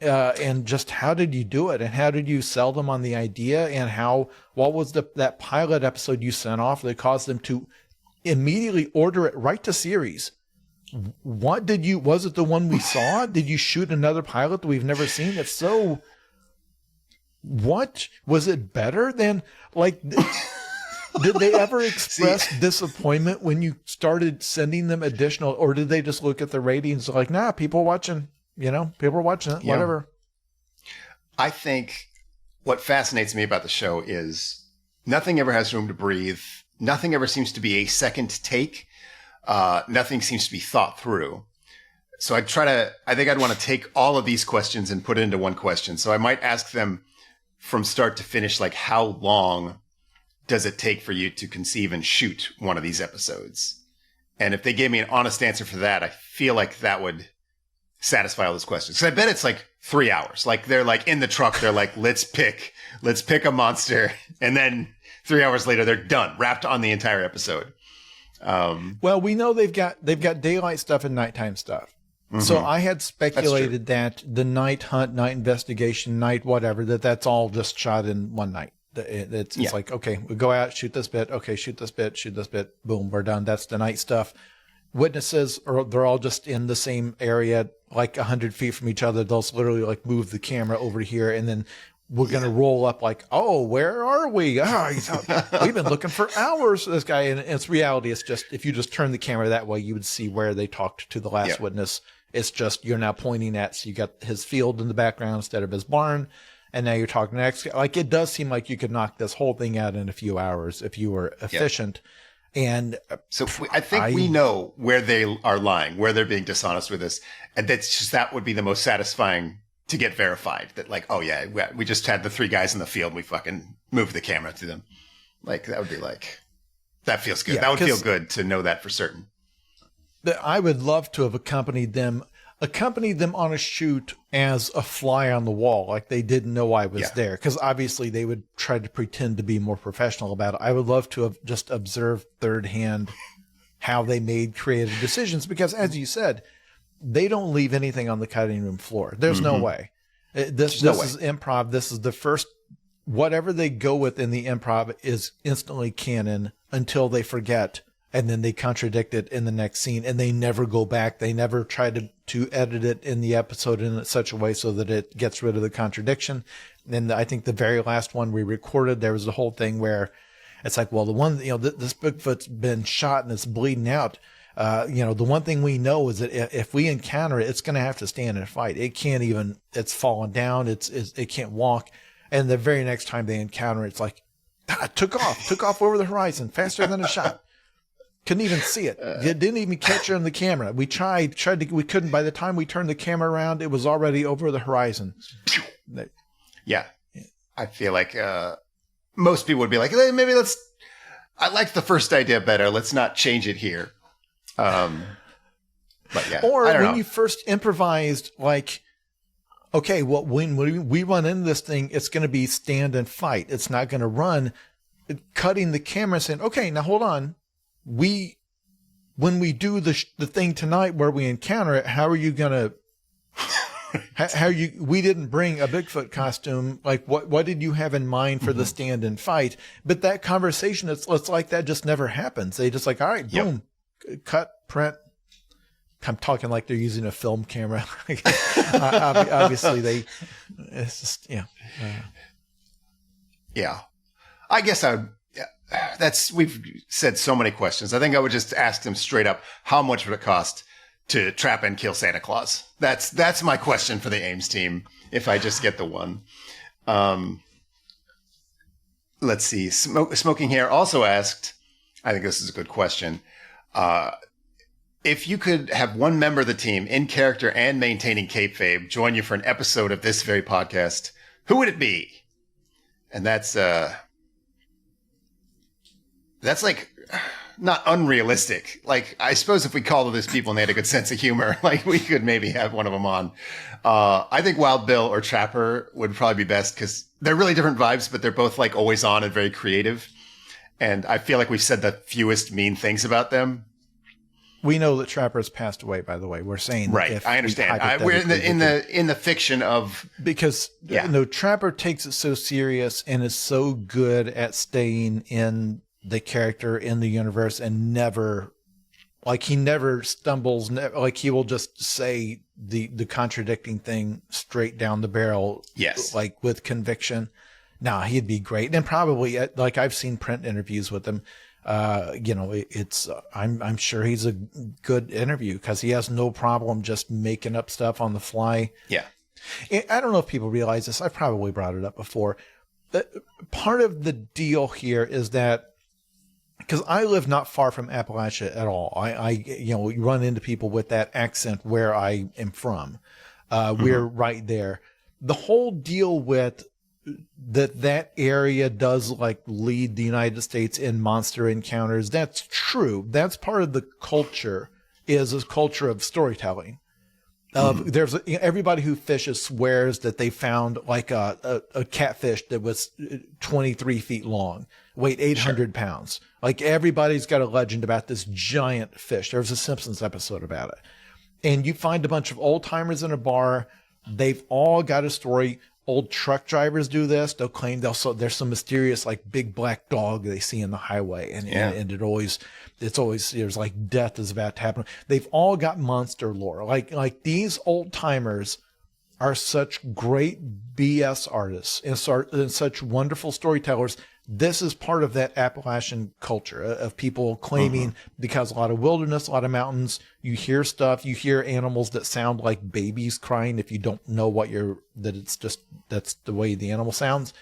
Speaker 3: And just how did you do it? And how did you sell them on the idea? And what was that pilot episode you sent off that caused them to immediately order it right to series? Was it the one we saw? Did you shoot another pilot that we've never seen? If so, what was it better than did they ever express disappointment when you started sending them additional, or did they just look at the ratings like, nah, people are watching it, whatever.
Speaker 2: I think what fascinates me about the show is nothing ever has room to breathe. Nothing ever seems to be a second take. Nothing seems to be thought through. So I think I'd want to take all of these questions and put it into one question. So I might ask them from start to finish, like, how long does it take for you to conceive and shoot one of these episodes? And if they gave me an honest answer for that, I feel like that would satisfy all those questions. Because I bet it's like 3 hours. Like, they're like in the truck, they're like, let's pick a monster. And then 3 hours later, they're done, wrapped on the entire episode.
Speaker 3: Well, we know they've got daylight stuff and nighttime stuff. Mm-hmm. So I had speculated that the night hunt, night investigation, night whatever, that's all just shot in one night. It's like, okay, we go out, shoot this bit. Okay, shoot this bit. Boom, we're done. That's the night stuff. Witnesses, they're all just in the same area, like 100 feet from each other. They'll literally like move the camera over here, and then we're going to roll up like, oh, where are we? We've been looking for hours for this guy. And it's reality. It's just, if you just turn the camera that way, you would see where they talked to the last witness. It's just, you're now pointing at, so you got his field in the background instead of his barn. And now you're talking next. Like, it does seem like you could knock this whole thing out in a few hours if you were efficient. And
Speaker 2: so I think we know where they are lying, where they're being dishonest with us. And that would be the most satisfying to get verified, that like, oh yeah, we just had the 3 guys in the field. We fucking moved the camera to them. Like, that would be like, that feels good. That would feel good to know that for certain.
Speaker 3: I would love to have accompanied them on a shoot as a fly on the wall. Like, they didn't know I was there. Cause obviously they would try to pretend to be more professional about it. I would love to have just observed third hand how they made creative decisions, because as you said, they don't leave anything on the cutting room floor. There's no way. This is improv. This is the first, whatever they go with in the improv is instantly canon until they forget. And then they contradict it in the next scene, and they never go back. They never try to edit it in the episode in such a way so that it gets rid of the contradiction. And I think the very last one we recorded, there was the whole thing where it's like, well, the one, this Bigfoot's been shot and it's bleeding out. The one thing we know is that if we encounter it, it's going to have to stand and fight. It can't even, it's fallen down. It can't walk. And the very next time they encounter it, it's like, it took off over the horizon faster than a shot. Couldn't even see it. It didn't even catch it on the camera. We tried to, we couldn't. By the time we turned the camera around, it was already over the horizon.
Speaker 2: Yeah. I feel like most people would be like, maybe I like the first idea better. Let's not change it here. But yeah.
Speaker 3: Or when you first improvised, like, okay, well, when we run into this thing, it's going to be stand and fight. It's not going to run. Cutting the camera saying, okay, now hold on. When we do the thing tonight where we encounter it, how are you gonna? We didn't bring a Bigfoot costume. Like, what did you have in mind for the stand and fight? But that conversation, it's like that just never happens. They just like, all right, boom, cut, print. I'm talking like they're using a film camera. Obviously, it's just
Speaker 2: yeah. I guess we've said so many questions. I think I would just ask them straight up, how much would it cost to trap and kill Santa Claus? That's my question for the Ames team, if I just get the one. Let's see. Smoking Hair also asked, I think this is a good question. If you could have one member of the team in character and maintaining kayfabe join you for an episode of this very podcast, who would it be? And that's like not unrealistic. Like, I suppose if we called these people and they had a good sense of humor, like we could maybe have one of them on. I think Wild Bill or Trapper would probably be best because they're really different vibes, but they're both like always on and very creative. And I feel like we've said the fewest mean things about them.
Speaker 3: We know that Trapper's passed away, by the way. We're saying
Speaker 2: right.
Speaker 3: If
Speaker 2: I understand. We're in the fiction of
Speaker 3: because Trapper takes it so serious and is so good at staying in the character in the universe and never stumbles. Like he will just say the contradicting thing straight down the barrel.
Speaker 2: Yes,
Speaker 3: like with conviction. Nah, he'd be great, and probably like I've seen print interviews with him. I'm sure he's a good interview because he has no problem just making up stuff on the fly.
Speaker 2: Yeah.
Speaker 3: I don't know if people realize this. I've probably brought it up before. But part of the deal here is that because I live not far from Appalachia at all. I run into people with that accent where I am from. We're right there. The whole deal with that area does like lead the United States in monster encounters. That's true. That's part of the culture, is a culture of storytelling. There's everybody who fishes swears that they found like a catfish that was 23 feet long, weighed 800 pounds. Like everybody's got a legend about this giant fish. There's a Simpsons episode about it. And you find a bunch of old timers in a bar. They've all got a story. Old truck drivers do this. They'll claim there's some mysterious like big black dog they see in the highway, and it's always there's like death is about to happen. They've all got monster lore. Like these old timers are such great BS artists and such wonderful storytellers. This is part of that Appalachian culture of people claiming because a lot of wilderness, a lot of mountains, you hear stuff, you hear animals that sound like babies crying if you don't know that's the way the animal sounds.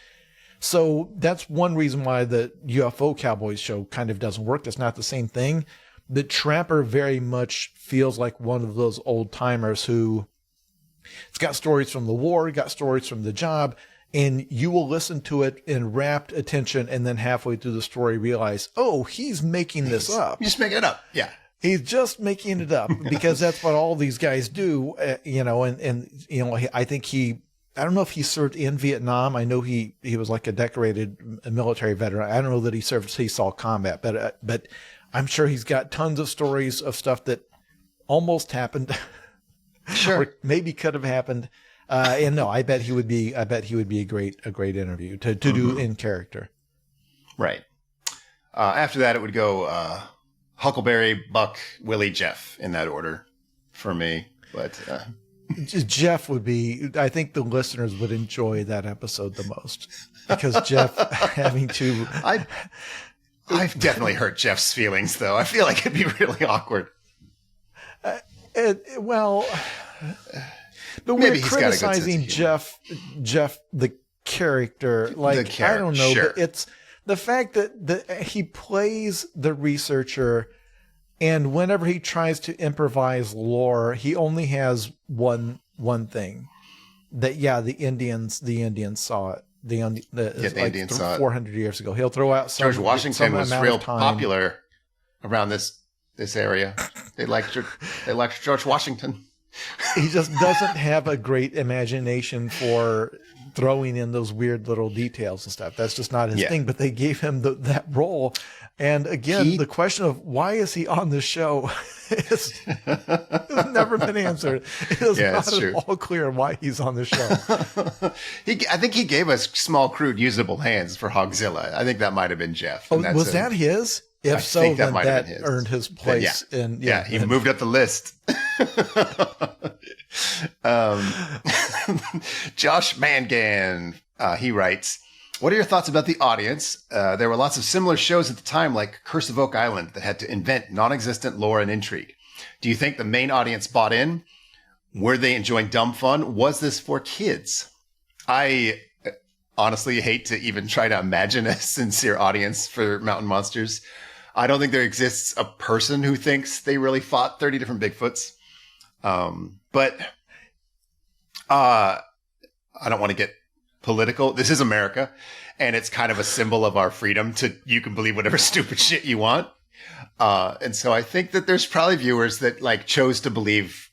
Speaker 3: So that's one reason why the UFO Cowboys show kind of doesn't work. It's not the same thing. The Trapper very much feels like one of those old timers who it's got stories from the war, got stories from the job, and you will listen to it in rapt attention and then halfway through the story realize, oh, he's making this up.
Speaker 2: He's just making it up. Yeah.
Speaker 3: He's just making it up because that's what all these guys do, I think I don't know if he served in Vietnam. I know he was like a decorated military veteran. I don't know that he saw combat, but I'm sure he's got tons of stories of stuff that almost happened.
Speaker 2: Sure.
Speaker 3: Or maybe could have happened. And no, I bet he would be a great interview to do in character.
Speaker 2: Right. After that, it would go Huckleberry, Buck, Willie, Jeff in that order for me. But
Speaker 3: Jeff would be. I think the listeners would enjoy that episode the most because Jeff having to.
Speaker 2: I've definitely hurt Jeff's feelings, though. I feel like it'd be really awkward.
Speaker 3: But we're criticizing Jeff, the character. Like, I don't know,
Speaker 2: sure.
Speaker 3: But it's the fact that he plays the researcher, and whenever he tries to improvise lore, he only has one thing. That the Indians saw it. The Indians saw it 400 years ago. He'll throw out
Speaker 2: George Washington was real popular around this area. They liked George Washington.
Speaker 3: He just doesn't have a great imagination for throwing in those weird little details and stuff. That's just not his thing. But they gave him that role. And again, the question of why is he on the show has never been answered. It is not at all clear why he's on the show.
Speaker 2: I think he gave us small, crude, usable hands for Hogzilla. I think that might have been Jeff.
Speaker 3: Oh, was that his? If so, then that earned his place.
Speaker 2: He moved up the list. Josh Mangan, he writes, what are your thoughts about the audience? There were lots of similar shows at the time, like Curse of Oak Island, that had to invent non-existent lore and intrigue. Do you think the main audience bought in? Were they enjoying dumb fun? Was this for kids? I honestly hate to even try to imagine a sincere audience for Mountain Monsters. I don't think there exists a person who thinks they really fought 30 different Bigfoots. But I don't want to get political. This is America, and it's kind of a symbol of our freedom you can believe whatever stupid shit you want. And so I think that there's probably viewers that like chose to believe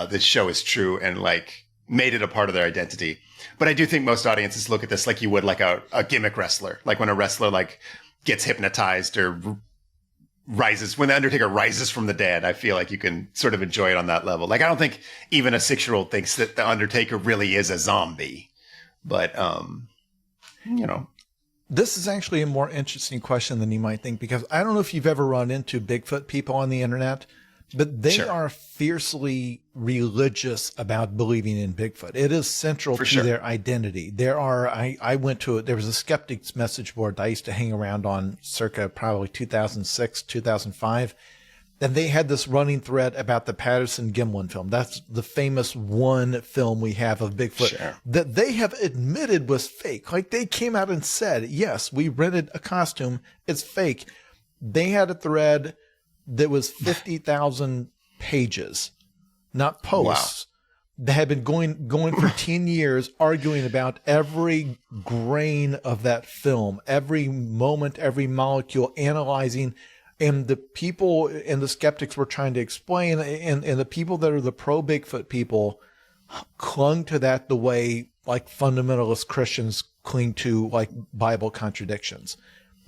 Speaker 2: this show is true and like made it a part of their identity. But I do think most audiences look at this like you would like a gimmick wrestler, like when a wrestler like gets hypnotized or when the Undertaker rises from the dead. I feel like you can sort of enjoy it on that level. Like I don't think even a 6-year-old thinks that the Undertaker really is a zombie, but you know.
Speaker 3: This is actually a more interesting question than you might think, because I don't know if you've ever run into Bigfoot people on the internet, but they are fiercely religious about believing in Bigfoot. It is central to their identity. There was a skeptics message board that I used to hang around on circa probably 2006, 2005. And they had this running thread about the Patterson-Gimlin film. That's the famous one film we have of Bigfoot that they have admitted was fake. Like they came out and said, yes, we rented a costume. It's fake. They had a thread that was 50,000 pages, not posts. Wow. They had been going for 10 years arguing about every grain of that film, every moment, every molecule, analyzing. And the people and the skeptics were trying to explain, and the people that are the pro-Bigfoot people clung to that the way like fundamentalist Christians cling to like Bible contradictions.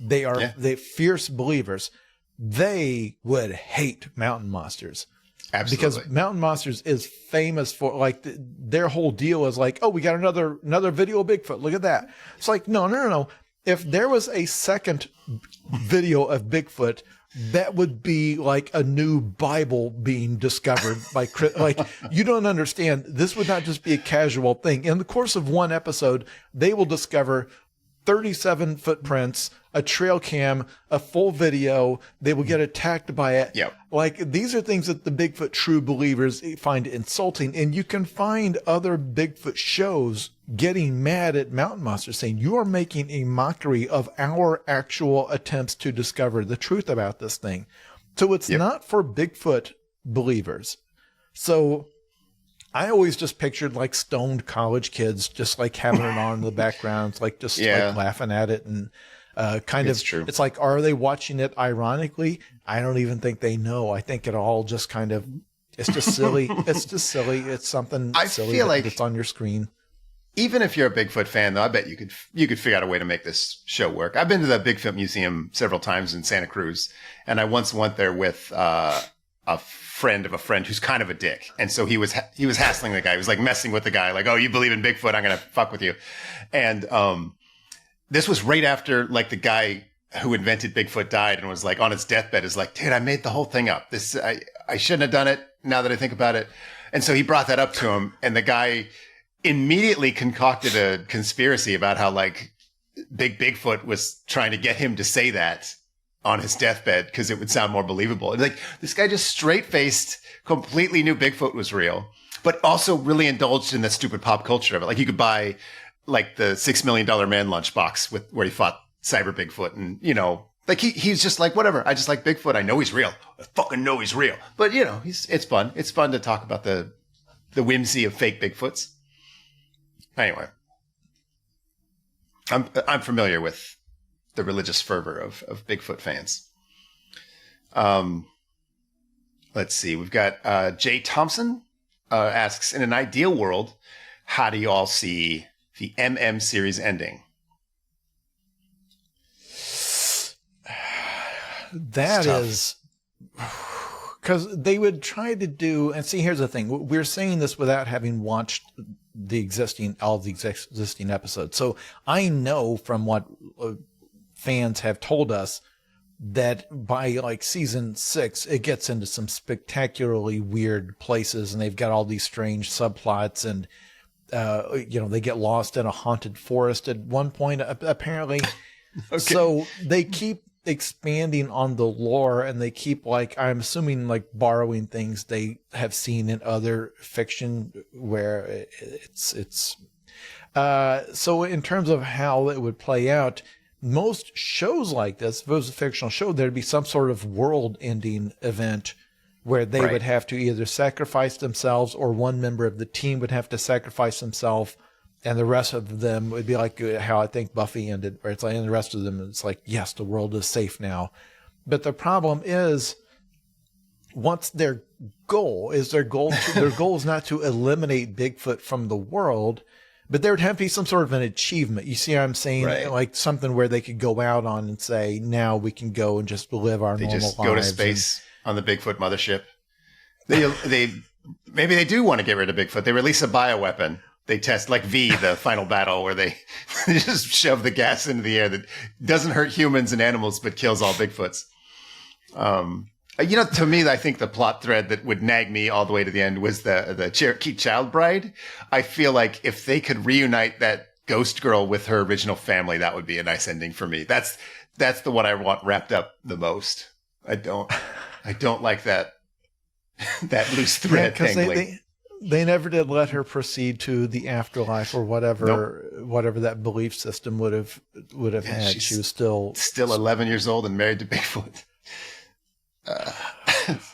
Speaker 3: They're fierce believers. They would hate Mountain Monsters. Absolutely. Because Mountain Monsters is famous for like their whole deal is like, oh, we got another video of Bigfoot. Look at that. It's like, no. If there was a second video of Bigfoot, that would be like a new Bible being discovered by like you don't understand. This would not just be a casual thing. In the course of one episode, they will discover 37 footprints, a trail cam, a full video. They will get attacked by it.
Speaker 2: Yep.
Speaker 3: Like these are things that the Bigfoot true believers find insulting. And you can find other Bigfoot shows getting mad at Mountain Monsters saying, you are making a mockery of our actual attempts to discover the truth about this thing. So it's not for Bigfoot believers. So I always just pictured like stoned college kids just like having it on in the background, like just like laughing at it and it's like, are they watching it ironically? I don't even think they know. I think it all just kind of, it's just silly. It's just silly. It's something silly that's on your screen.
Speaker 2: Even if you're a Bigfoot fan, though, I bet you could figure out a way to make this show work. I've been to the Bigfoot Museum several times in Santa Cruz, and I once went there with a friend of a friend who's kind of a dick, and so he was hassling the guy. He was like messing with the guy, like, "Oh, you believe in Bigfoot? I'm gonna fuck with you." And this was right after like the guy who invented Bigfoot died and was like on his deathbed is like, "Dude, I made the whole thing up. This I shouldn't have done it. Now that I think about it," and so he brought that up to him, and the guy immediately concocted a conspiracy about how like Bigfoot was trying to get him to say that on his deathbed because it would sound more believable. And like this guy just straight-faced, completely knew Bigfoot was real, but also really indulged in the stupid pop culture of it. Like you could buy like the $6 Million Man lunchbox where he fought Cyber Bigfoot, and you know, like he's just like, whatever. I just like Bigfoot. I know he's real. I fucking know he's real. But you know, it's fun. It's fun to talk about the whimsy of fake Bigfoots. Anyway, I'm familiar with the religious fervor of Bigfoot fans. Let's see. We've got Jay Thompson asks, in an ideal world, how do you all see the MM series ending?
Speaker 3: That is because they would try to do, and see, here's the thing. We're saying this without having watched all of the existing episodes. So I know from what fans have told us that by like season 6, it gets into some spectacularly weird places, and they've got all these strange subplots, and they get lost in a haunted forest at one point, apparently. Okay. So they keep expanding on the lore, and they keep I'm assuming borrowing things they have seen in other fiction where it's so in terms of how it would play out, most shows like this, if it was a fictional show, there'd be some sort of world-ending event where they would have to either sacrifice themselves or one member of the team would have to sacrifice himself, and the rest of them would be like how I think Buffy ended, where it's like, and the rest of them, it's like, yes, the world is safe now. But the problem is, once their goal is their goal is not to eliminate Bigfoot from the world, but there would have to be some sort of an achievement. You see what I'm saying?
Speaker 2: Right.
Speaker 3: Like something where they could go out on and say, now we can go and just live our normal lives.
Speaker 2: They just go to space on the Bigfoot mothership. They maybe they do want to get rid of Bigfoot. They release a bioweapon. They test like V, the final battle, where they just shove the gas into the air that doesn't hurt humans and animals, but kills all Bigfoots. To me, I think the plot thread that would nag me all the way to the end was the Cherokee child bride. I feel like if they could reunite that ghost girl with her original family, that would be a nice ending for me. That's the one I want wrapped up the most. I don't like that loose thread tangling.
Speaker 3: They never did let her proceed to the afterlife or whatever that belief system would have had. She was still
Speaker 2: 11 years old and married to Bigfoot.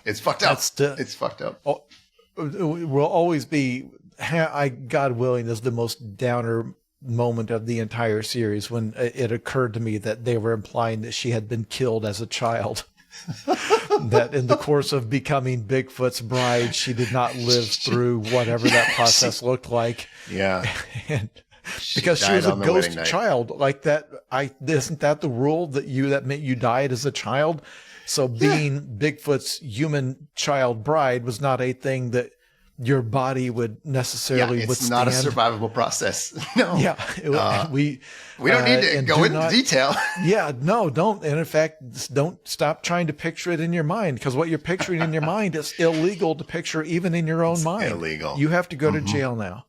Speaker 2: It's fucked up. It's fucked up.
Speaker 3: Will always be, God willing, is the most downer moment of the entire series when it occurred to me that they were implying that she had been killed as a child. That in the course of becoming Bigfoot's bride, she did not live through whatever that process looked like.
Speaker 2: Yeah.
Speaker 3: And because she was a ghost child like that. Isn't that the rule that meant you died as a child? So being Bigfoot's human child bride was not a thing that your body would necessarily withstand.
Speaker 2: It's not a survivable process. No.
Speaker 3: Yeah. We
Speaker 2: don't need to go into detail.
Speaker 3: Yeah, no, don't. And in fact, don't stop trying to picture it in your mind, because what you're picturing in your mind is illegal to picture even in your own mind.
Speaker 2: Illegal.
Speaker 3: You have to go to jail now.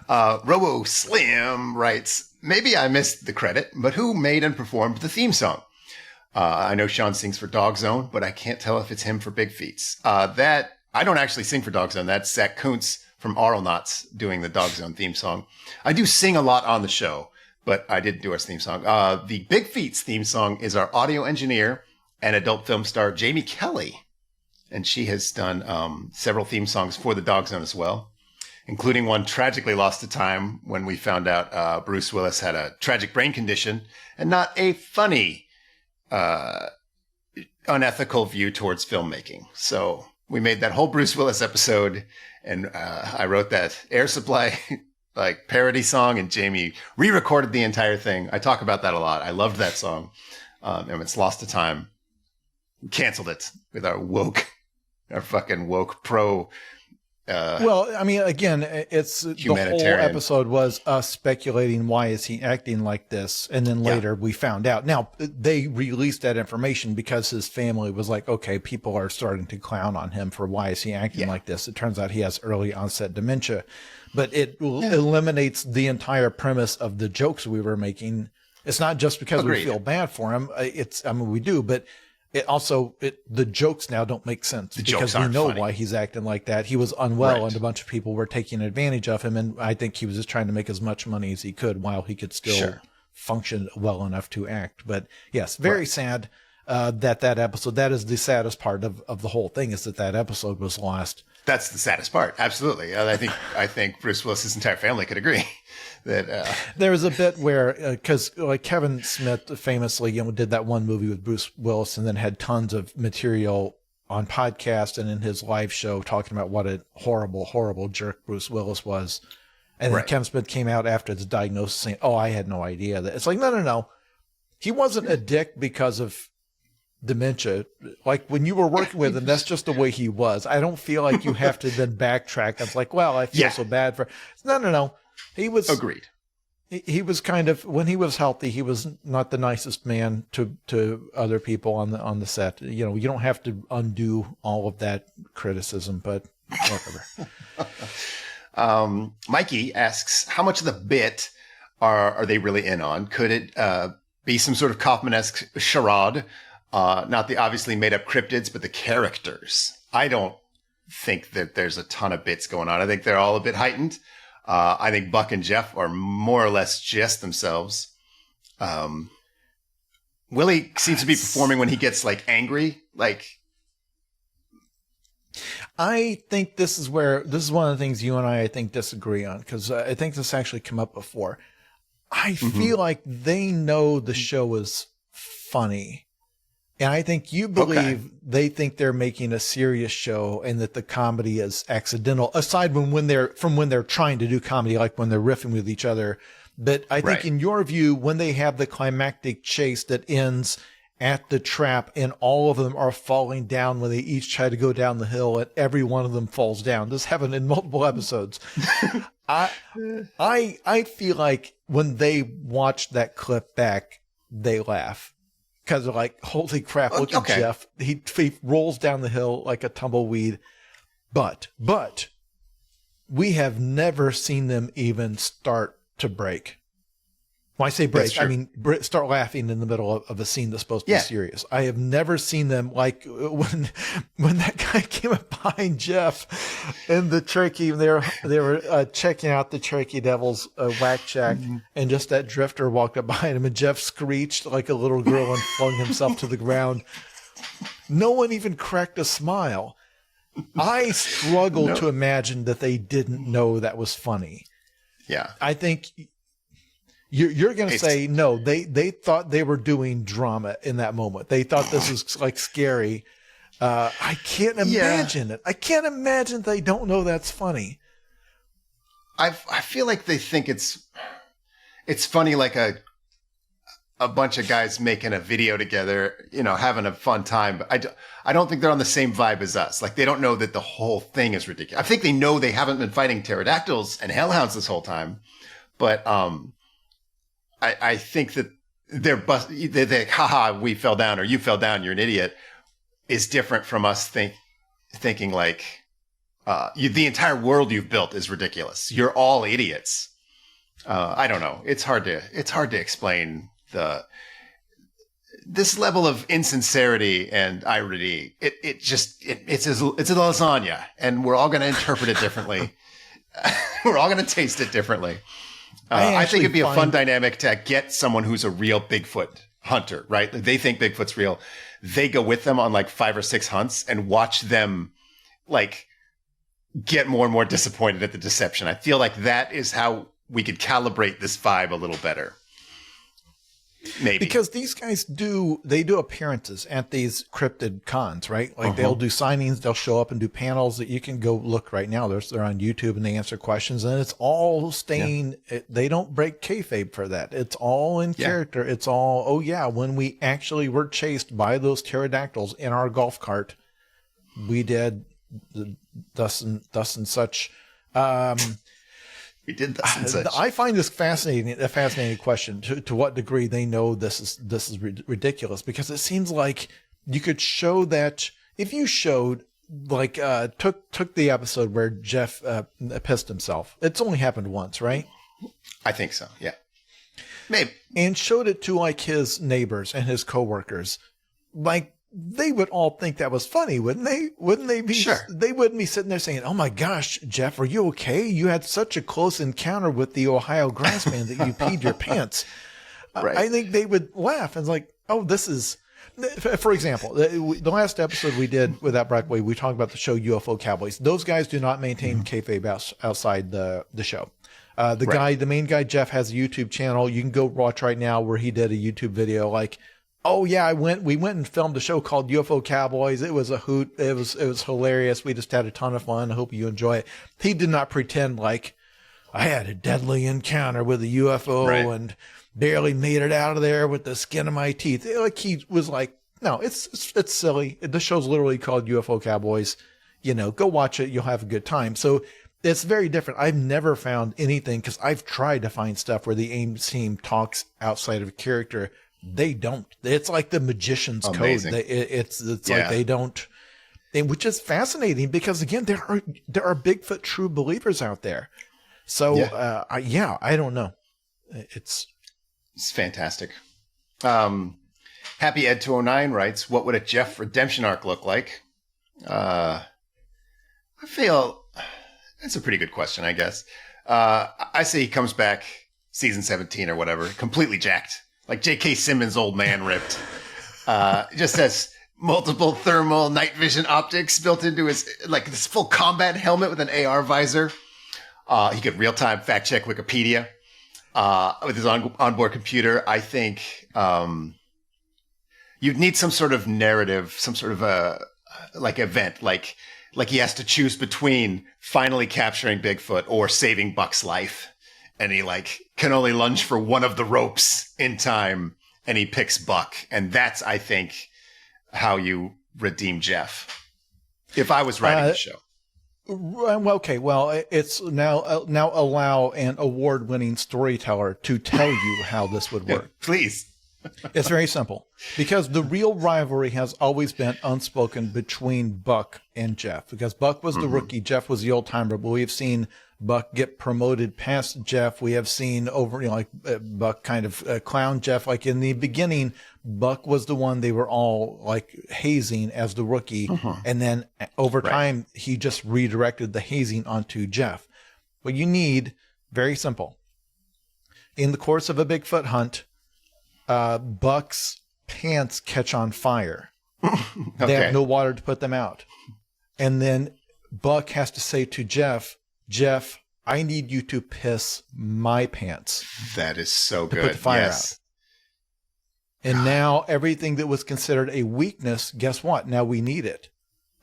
Speaker 2: Robo Slim writes, maybe I missed the credit, but who made and performed the theme song? I know Sean sings for Dog Zone, but I can't tell if it's him for Big Feets. I don't actually sing for Dog Zone. That's Zach Kuntz from Auralnauts doing the Dog Zone theme song. I do sing a lot on the show, but I didn't do our theme song. The Big Feets theme song is our audio engineer and adult film star Jamie Kelly. And she has done several theme songs for the Dog Zone as well, including one tragically lost to time when we found out Bruce Willis had a tragic brain condition and not a funny, unethical view towards filmmaking. So we made that whole Bruce Willis episode, and I wrote that Air Supply like parody song, and Jamie re-recorded the entire thing. I talk about that a lot. I loved that song, and it's lost to time. We canceled it with our fucking woke pro.
Speaker 3: Well, I mean, again, it's the whole episode was us speculating why is he acting like this, and then later we found out. Now they released that information because his family was like, okay, people are starting to clown on him for why is he acting like this. It turns out he has early onset dementia, but it eliminates the entire premise of the jokes we were making. It's not just because we feel bad for him. We do, but the jokes now don't make sense because we know why he's acting like that. He was unwell and a bunch of people were taking advantage of him. And I think he was just trying to make as much money as he could while he could still function well enough to act. But yes, very sad that episode, that is the saddest part of the whole thing, is that episode was lost. That's the saddest part. Absolutely. I think Bruce Willis's entire family could agree. There was a bit where, because like Kevin Smith famously, did that one movie with Bruce Willis and then had tons of material on podcast and in his live show talking about what a horrible, horrible jerk Bruce Willis was. And then Kevin Smith came out after the diagnosis saying, "Oh, I had no idea that." It's like, no. He wasn't a dick because of dementia. Like when you were working with him, that's just the way he was. I don't feel like you have to then backtrack. It's like, well, I feel so bad for. No. He was agreed. He was kind of, when he was healthy, he was not the nicest man to other people on the set. You don't have to undo all of that criticism, but whatever.
Speaker 2: Mikey asks, how much of the bit are they really in on? Could it be some sort of Kaufman-esque charade? Not the obviously made up cryptids, but the characters. I don't think that there's a ton of bits going on. I think they're all a bit heightened. I think Buck and Jeff are more or less just themselves. Willie seems to be performing when he gets like angry. Like,
Speaker 3: I think this is one of the things you and I think, disagree on, because I think this actually come up before. I feel like they know the show is funny. And I think you believe they think they're making a serious show and that the comedy is accidental, aside from when they're trying to do comedy, like when they're riffing with each other. But I think in your view, when they have the climactic chase that ends at the trap and all of them are falling down when they each try to go down the hill and every one of them falls down. This happened in multiple episodes. I feel like when they watch that clip back, they laugh because they're like, holy crap, look at Jeff. He rolls down the hill like a tumbleweed. But we have never seen them even start to break. When I say break, I mean start laughing in the middle of a scene that's supposed to be serious. I have never seen them, like when that guy came up behind Jeff and the turkey, they were checking out the Turkey Devil's whack shack, and just that drifter walked up behind him and Jeff screeched like a little girl and flung himself to the ground. No one even cracked a smile. I struggle to imagine that they didn't know that was funny. Yeah. I think you're going to say, no, they thought they were doing drama in that moment. They thought this was like scary. I can't imagine it. I can't imagine they don't know that's funny.
Speaker 2: I feel like they think it's funny, like a bunch of guys making a video together, having a fun time. But I don't think they're on the same vibe as us. Like, they don't know that the whole thing is ridiculous. I think they know they haven't been fighting pterodactyls and hellhounds this whole time. But I think that they're like, haha, we fell down, or you fell down, you're an idiot, is different from us thinking like, the entire world you've built is ridiculous. You're all idiots. I don't know. It's hard to explain this level of insincerity and irony. It's a lasagna, and we're all going to interpret it differently. We're all going to taste it differently. I think it'd be a fun dynamic to get someone who's a real Bigfoot hunter, right? They think Bigfoot's real. They go with them on like 5 or 6 hunts and watch them like get more and more disappointed at the deception. I feel like that is how we could calibrate this vibe a little better. Maybe. Because
Speaker 3: these guys do appearances at these cryptid cons, right? Like they'll do signings, they'll show up and do panels that you can go look right now. They're on YouTube and they answer questions, and it's all staying. They don't break kayfabe for that. It's all in character. It's all, when we actually were chased by those pterodactyls in our golf cart, we did thus and such.
Speaker 2: We did this and such.
Speaker 3: I find this a fascinating question. To what degree they know this is ridiculous? Because it seems like you could show that if you showed like took the episode where Jeff pissed himself. It's only happened once, right?
Speaker 2: I think so. Yeah, maybe.
Speaker 3: And showed it to like his neighbors and his coworkers, like. They would all think that was funny, wouldn't they? Wouldn't they be? Sure. They wouldn't be sitting there saying, "Oh my gosh, Jeff, are you okay? You had such a close encounter with the Ohio grassman that you peed your pants." Right. I think they would laugh and like, "Oh, this is." For example, the last episode we did with that Brockway, we talked about the show UFO Cowboys. Those guys do not maintain kayfabe outside the show. The main guy, Jeff, has a YouTube channel. You can go watch right now where he did a YouTube video like. Oh yeah, we went and filmed a show called UFO Cowboys. It was a hoot. It was hilarious. We just had a ton of fun. I hope you enjoy it. He did not pretend like I had a deadly encounter with a UFO and barely made it out of there with the skin of my teeth. Like he was like, no, it's silly. The show's literally called UFO Cowboys. Go watch it. You'll have a good time. So it's very different. I've never found anything because I've tried to find stuff where the AIM team talks outside of character. They don't. It's like the magician's code. It's like they don't, which is fascinating because again, there are Bigfoot true believers out there. So I don't know. It's
Speaker 2: fantastic. Happy Ed 209 writes, "What would a Jeff redemption arc look like?" I feel that's a pretty good question, I guess. I say he comes back season 17 or whatever, completely jacked. Like J.K. Simmons' old man ripped. Just has multiple thermal night vision optics built into his, like this full combat helmet with an AR visor. He could real-time fact-check Wikipedia with his onboard computer. I think you'd need some sort of narrative, some sort of like event, like he has to choose between finally capturing Bigfoot or saving Buck's life. And he like can only lunge for one of the ropes in time, and he picks Buck. And that's, I think, how you redeem Jeff. If I was writing the show.
Speaker 3: Okay, well, it's now allow an award-winning storyteller to tell you how this would work.
Speaker 2: Please.
Speaker 3: It's very simple, because the real rivalry has always been unspoken between Buck and Jeff, because Buck was the rookie, Jeff was the old timer, but we have seen Buck get promoted past Jeff. We have seen Buck kind of clown Jeff. Like in the beginning, Buck was the one they were all like hazing as the rookie. And then over time, he just redirected the hazing onto Jeff. What you need, very simple. In the course of a Bigfoot hunt, Buck's pants catch on fire. They have no water to put them out. And then Buck has to say to Jeff, I need you to piss my pants.
Speaker 2: That is so good.
Speaker 3: To put the fire out. And now everything that was considered a weakness, guess what? Now we need it.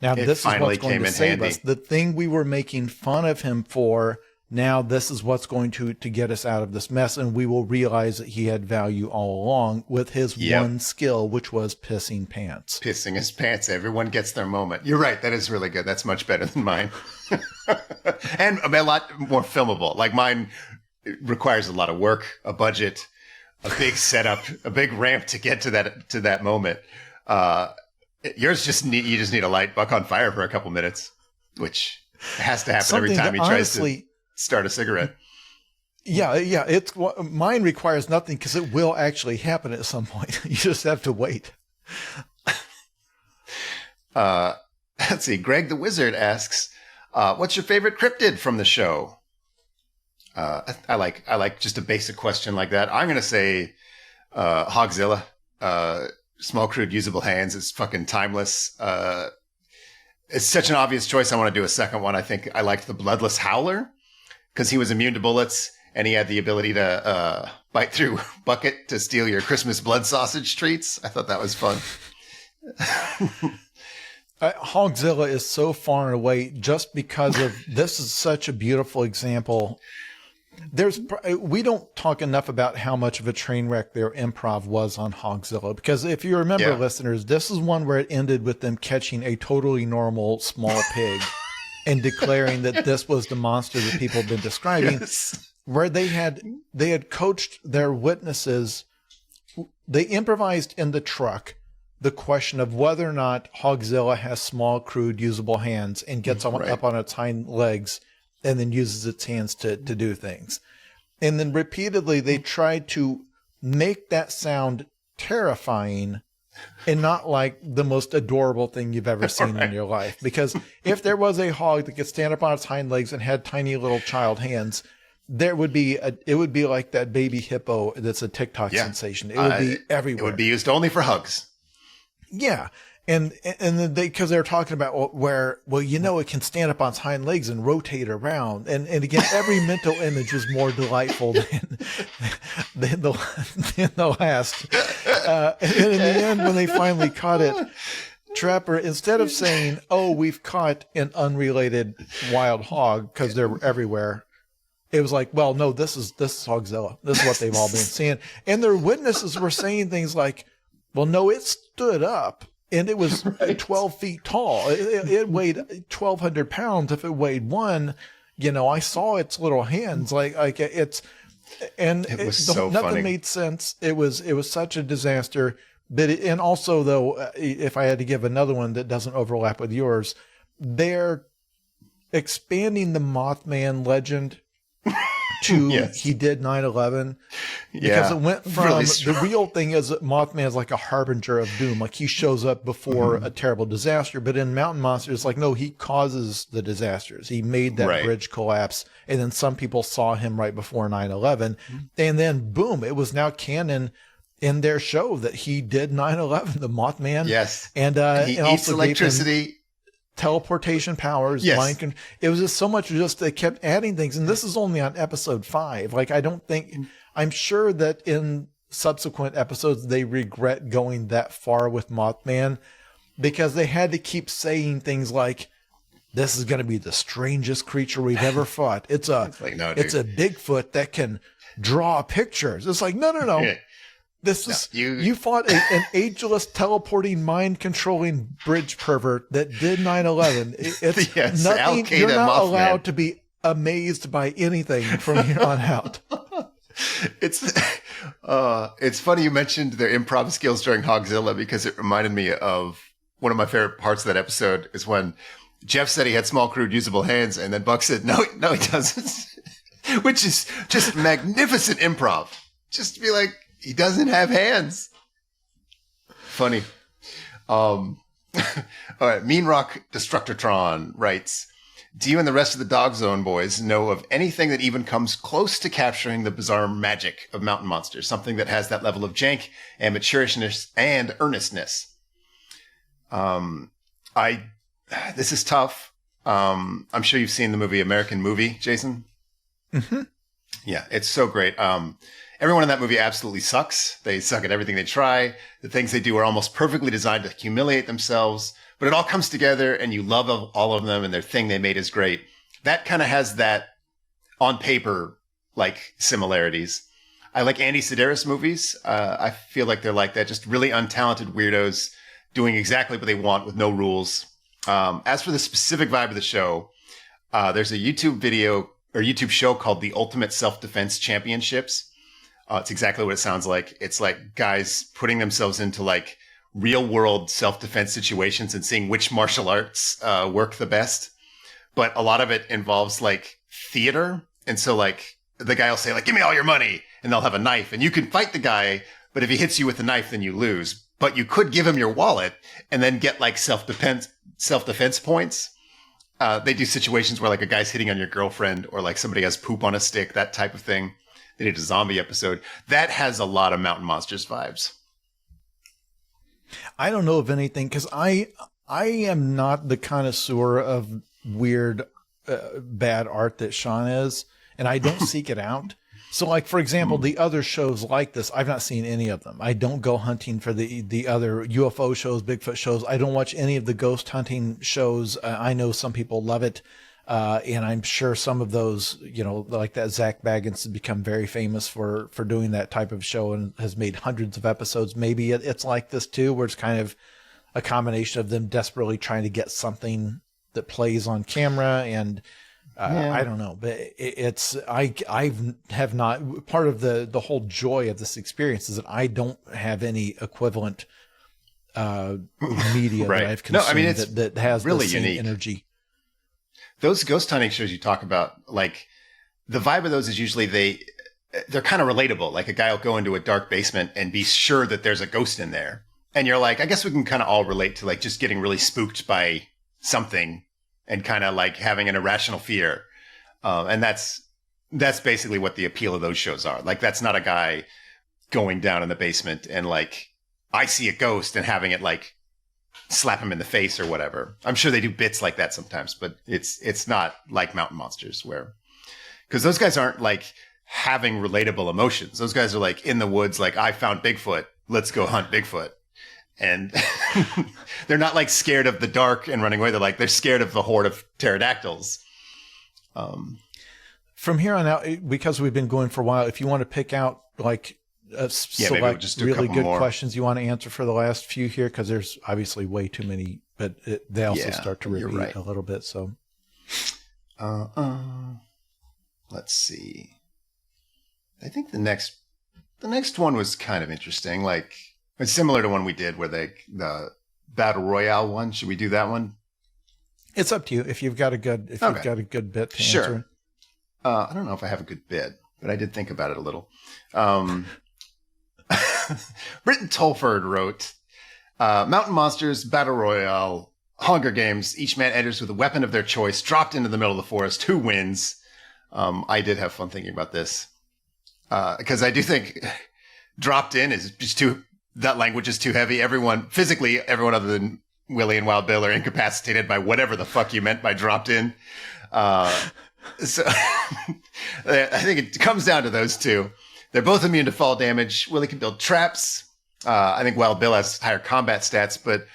Speaker 3: Now this is what's going to save us. The thing we were making fun of him for, now this is what's going to get us out of this mess. And we will realize that he had value all along with his one skill, which was pissing pants.
Speaker 2: Pissing his pants. Everyone gets their moment. You're right. That is really good. That's much better than mine. And a lot more filmable. Like mine requires a lot of work, a budget, a big setup, a big ramp to get to that moment. Yours you just need a light Buck on fire for a couple minutes, which has to happen every time he tries to start a cigarette.
Speaker 3: Yeah. Mine requires nothing because it will actually happen at some point. You just have to wait.
Speaker 2: Let's see. Greg the Wizard asks, what's your favorite cryptid from the show? I like just a basic question like that. I'm going to say Hogzilla. Small, crude, usable hands. It's fucking timeless. It's such an obvious choice. I want to do a second one. I think I liked the Bloodless Howler because he was immune to bullets and he had the ability to bite through bucket to steal your Christmas blood sausage treats. I thought that was fun.
Speaker 3: Hogzilla is so far and away just because of this is such a beautiful example. We don't talk enough about how much of a train wreck their improv was on Hogzilla, because if you remember, listeners, this is one where it ended with them catching a totally normal small pig and declaring that this was the monster that people have been describing, where they had coached their witnesses. They improvised in the truck the question of whether or not Hogzilla has small, crude, usable hands and gets up on its hind legs and then uses its hands to do things. And then repeatedly they tried to make that sound terrifying and not like the most adorable thing you've ever seen in your life. Because if there was a hog that could stand up on its hind legs and had tiny little child hands, it would be like that baby hippo that's a TikTok sensation. It would be everywhere.
Speaker 2: It would be used only for hugs.
Speaker 3: Yeah. And then because they're talking about where, it can stand up on its hind legs and rotate around. And again, every mental image was more delightful than the last. And in the end, when they finally caught it, Trapper, instead of saying, we've caught an unrelated wild hog because they're everywhere, it was like, well, no, this is Hogzilla. This is what they've all been seeing. And their witnesses were saying things like, well, no, it stood up. And it was 12 feet tall. It weighed 1,200 pounds. If it weighed one, I saw its little hands. Like it's, and
Speaker 2: it was so
Speaker 3: nothing
Speaker 2: funny.
Speaker 3: Made sense. It was such a disaster. But and also though, if I had to give another one that doesn't overlap with yours, they're expanding the Mothman legend to
Speaker 2: Yes.
Speaker 3: he did 9/11. Because
Speaker 2: Yeah,
Speaker 3: it went from
Speaker 2: really
Speaker 3: the
Speaker 2: strong.
Speaker 3: real thing is that Mothman is like a harbinger of doom. Like he shows up before a terrible disaster. But in Mountain Monsters, like, no, he causes the disasters. He made that
Speaker 2: Right.
Speaker 3: bridge collapse. And then some people saw him right before 9/11. And then boom, it was now canon in their show that he did 9/11, the Mothman.
Speaker 2: Yes.
Speaker 3: And,
Speaker 2: He
Speaker 3: and
Speaker 2: eats
Speaker 3: also gave him
Speaker 2: electricity.
Speaker 3: teleportation powers.
Speaker 2: Yes.
Speaker 3: It was just so much, just they kept adding things. And this is only on episode 5. Like, I don't think, I'm sure that in subsequent episodes, they regret going that far with Mothman because they had to keep saying things like, this is going to be the strangest creature we've ever fought. It's a Bigfoot that can draw pictures. It's like, no.
Speaker 2: Yeah.
Speaker 3: This is
Speaker 2: you-
Speaker 3: you fought an ageless, teleporting, mind-controlling bridge pervert that did 9/11. It's
Speaker 2: Yes,
Speaker 3: nothing.
Speaker 2: Al-Qaeda
Speaker 3: You're not
Speaker 2: Mothman.
Speaker 3: allowed to be amazed by anything from here on out.
Speaker 2: It's funny you mentioned their improv skills during Hogzilla because it reminded me of one of my favorite parts of that episode is when Jeff said he had small, crude, usable hands, and then Buck said, no, he doesn't. Which is just magnificent improv. Just to be like, he doesn't have hands. Funny. All right. Mean Rock Destructotron writes, do you and the rest of the Dog Zone boys know of anything that even comes close to capturing the bizarre magic of Mountain Monsters? Something that has that level of jank, amateurishness, and earnestness? This is tough. I'm sure you've seen the movie American Movie, Jason.
Speaker 3: Mm-hmm.
Speaker 2: Yeah, it's so great. Everyone in that movie absolutely sucks. They suck at everything they try. The things they do are almost perfectly designed to humiliate themselves, but it all comes together and you love all of them and their thing they made is great. That kind of has that on paper, like similarities. I like Andy Sedaris movies. I feel like they're like that, just really untalented weirdos doing exactly what they want with no rules. As for the specific vibe of the show, there's a YouTube video or YouTube show called The Ultimate Self-Defense Championships. It's exactly what it sounds like. It's like guys putting themselves into like real world self-defense situations and seeing which martial arts work the best. But a lot of it involves like theater. And so like the guy will say like, give me all your money. And they'll have a knife and you can fight the guy. But if he hits you with the knife, then you lose. But you could give him your wallet and then get like self-defense points. They do situations where like a guy's hitting on your girlfriend or like somebody has poop on a stick, that type of thing. They did a zombie episode. That has a lot of Mountain Monsters vibes.
Speaker 3: I don't know of anything because I am not the connoisseur of weird, bad art that Sean is, and I don't seek it out. So, like, for example, the other shows like this, I've not seen any of them. I don't go hunting for the other UFO shows, Bigfoot shows. I don't watch any of the ghost hunting shows. I know some people love it. And I'm sure some of those, like that Zach Baggins has become very famous for doing that type of show and has made hundreds of episodes. Maybe it's like this too, where it's kind of a combination of them desperately trying to get something that plays on camera. And I don't know, but I have not, part of the whole joy of this experience is that I don't have any equivalent media
Speaker 2: Right.
Speaker 3: that I've consumed
Speaker 2: it's
Speaker 3: that has
Speaker 2: really
Speaker 3: the same
Speaker 2: unique
Speaker 3: energy.
Speaker 2: Those ghost hunting shows you talk about, like the vibe of those is usually they're kind of relatable. Like a guy will go into a dark basement and be sure that there's a ghost in there. And you're like, I guess we can kind of all relate to like just getting really spooked by something and kind of like having an irrational fear. And that's basically what the appeal of those shows are. Like that's not a guy going down in the basement and like, I see a ghost and having it like slap him in the face or whatever. I'm sure they do bits like that sometimes, but it's not like Mountain Monsters because those guys aren't like having relatable emotions. Those guys are like in the woods, like I found Bigfoot. Let's go hunt Bigfoot. And they're not like scared of the dark and running away. They're scared of the horde of pterodactyls.
Speaker 3: From here on out, because we've been going for a while, if you want to pick out like
Speaker 2: maybe we'll just
Speaker 3: select
Speaker 2: do a
Speaker 3: really
Speaker 2: couple
Speaker 3: good
Speaker 2: more
Speaker 3: questions you want to answer for the last few here, because there's obviously way too many, but they also start to
Speaker 2: you're
Speaker 3: repeat
Speaker 2: right.
Speaker 3: a little bit. So,
Speaker 2: let's see. I think the next one was kind of interesting. Like it's similar to one we did where the Battle Royale one. Should we do that one?
Speaker 3: it's up to you if you've got a good bit to answer.
Speaker 2: I don't know if I have a good bit, but I did think about it a little. Britton Tolford wrote, Mountain Monsters, Battle Royale, Hunger Games, each man enters with a weapon of their choice, dropped into the middle of the forest. Who wins? I did have fun thinking about this. Because I do think dropped in is just that language is too heavy. Everyone other than Willie and Wild Bill are incapacitated by whatever the fuck you meant by dropped in. So I think it comes down to those two. They're both immune to fall damage. Willie can build traps. I think Wild Bill has higher combat stats, but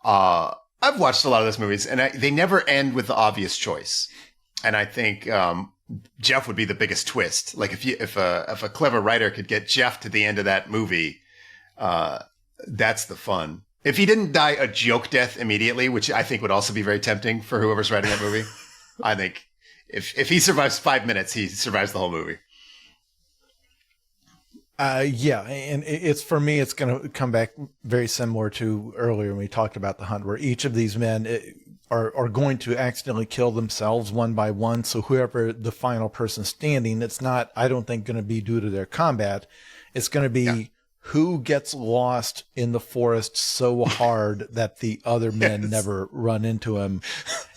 Speaker 2: I've watched a lot of those movies, and they never end with the obvious choice. And I think Jeff would be the biggest twist. Like if a clever writer could get Jeff to the end of that movie, that's the fun. If he didn't die a joke death immediately, which I think would also be very tempting for whoever's writing that movie, I think if he survives 5 minutes, he survives the whole movie.
Speaker 3: Yeah, and it's for me, it's going to come back very similar to earlier when we talked about The Hunt, where each of these men are going to accidentally kill themselves one by one. So whoever the final person standing, it's not, I don't think, going to be due to their combat. It's going to be who gets lost in the forest so hard that the other men never run into him.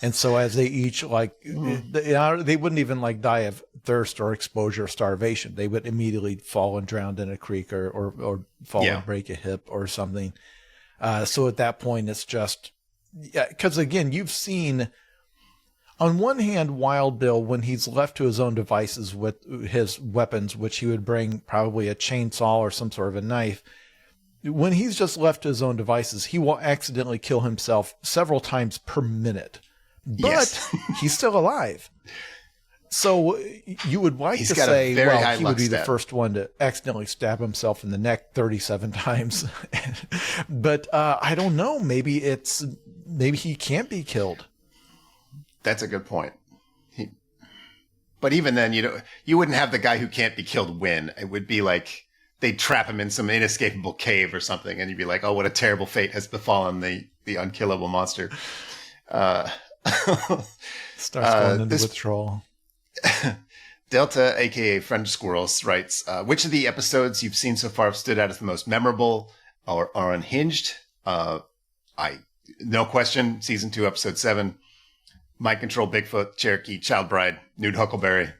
Speaker 3: And so as they each they wouldn't even die of thirst or exposure or starvation. They would immediately fall and drown in a creek or fall and break a hip or something. So at that point, it's just, because again, you've seen on one hand, Wild Bill, when he's left to his own devices with his weapons, which he would bring probably a chainsaw or some sort of a knife, when he's just left to his own devices, he will accidentally kill himself several times per minute. But he's still alive. So you would like to say, well, he would be the first one to accidentally stab himself in the neck 37 times. But I don't know. Maybe he can't be killed.
Speaker 2: That's a good point. But even then, you wouldn't have the guy who can't be killed win. It would be like they'd trap him in some inescapable cave or something, and you'd be like, "Oh, what a terrible fate has befallen the unkillable monster."
Speaker 3: Starts going into withdrawal.
Speaker 2: Delta, aka Friend of Squirrels, writes, "Which of the episodes you've seen so far have stood out as the most memorable or are unhinged?" No question. Season 2, episode 7. Mind Control, Bigfoot, Cherokee, Child Bride, Nude Huckleberry.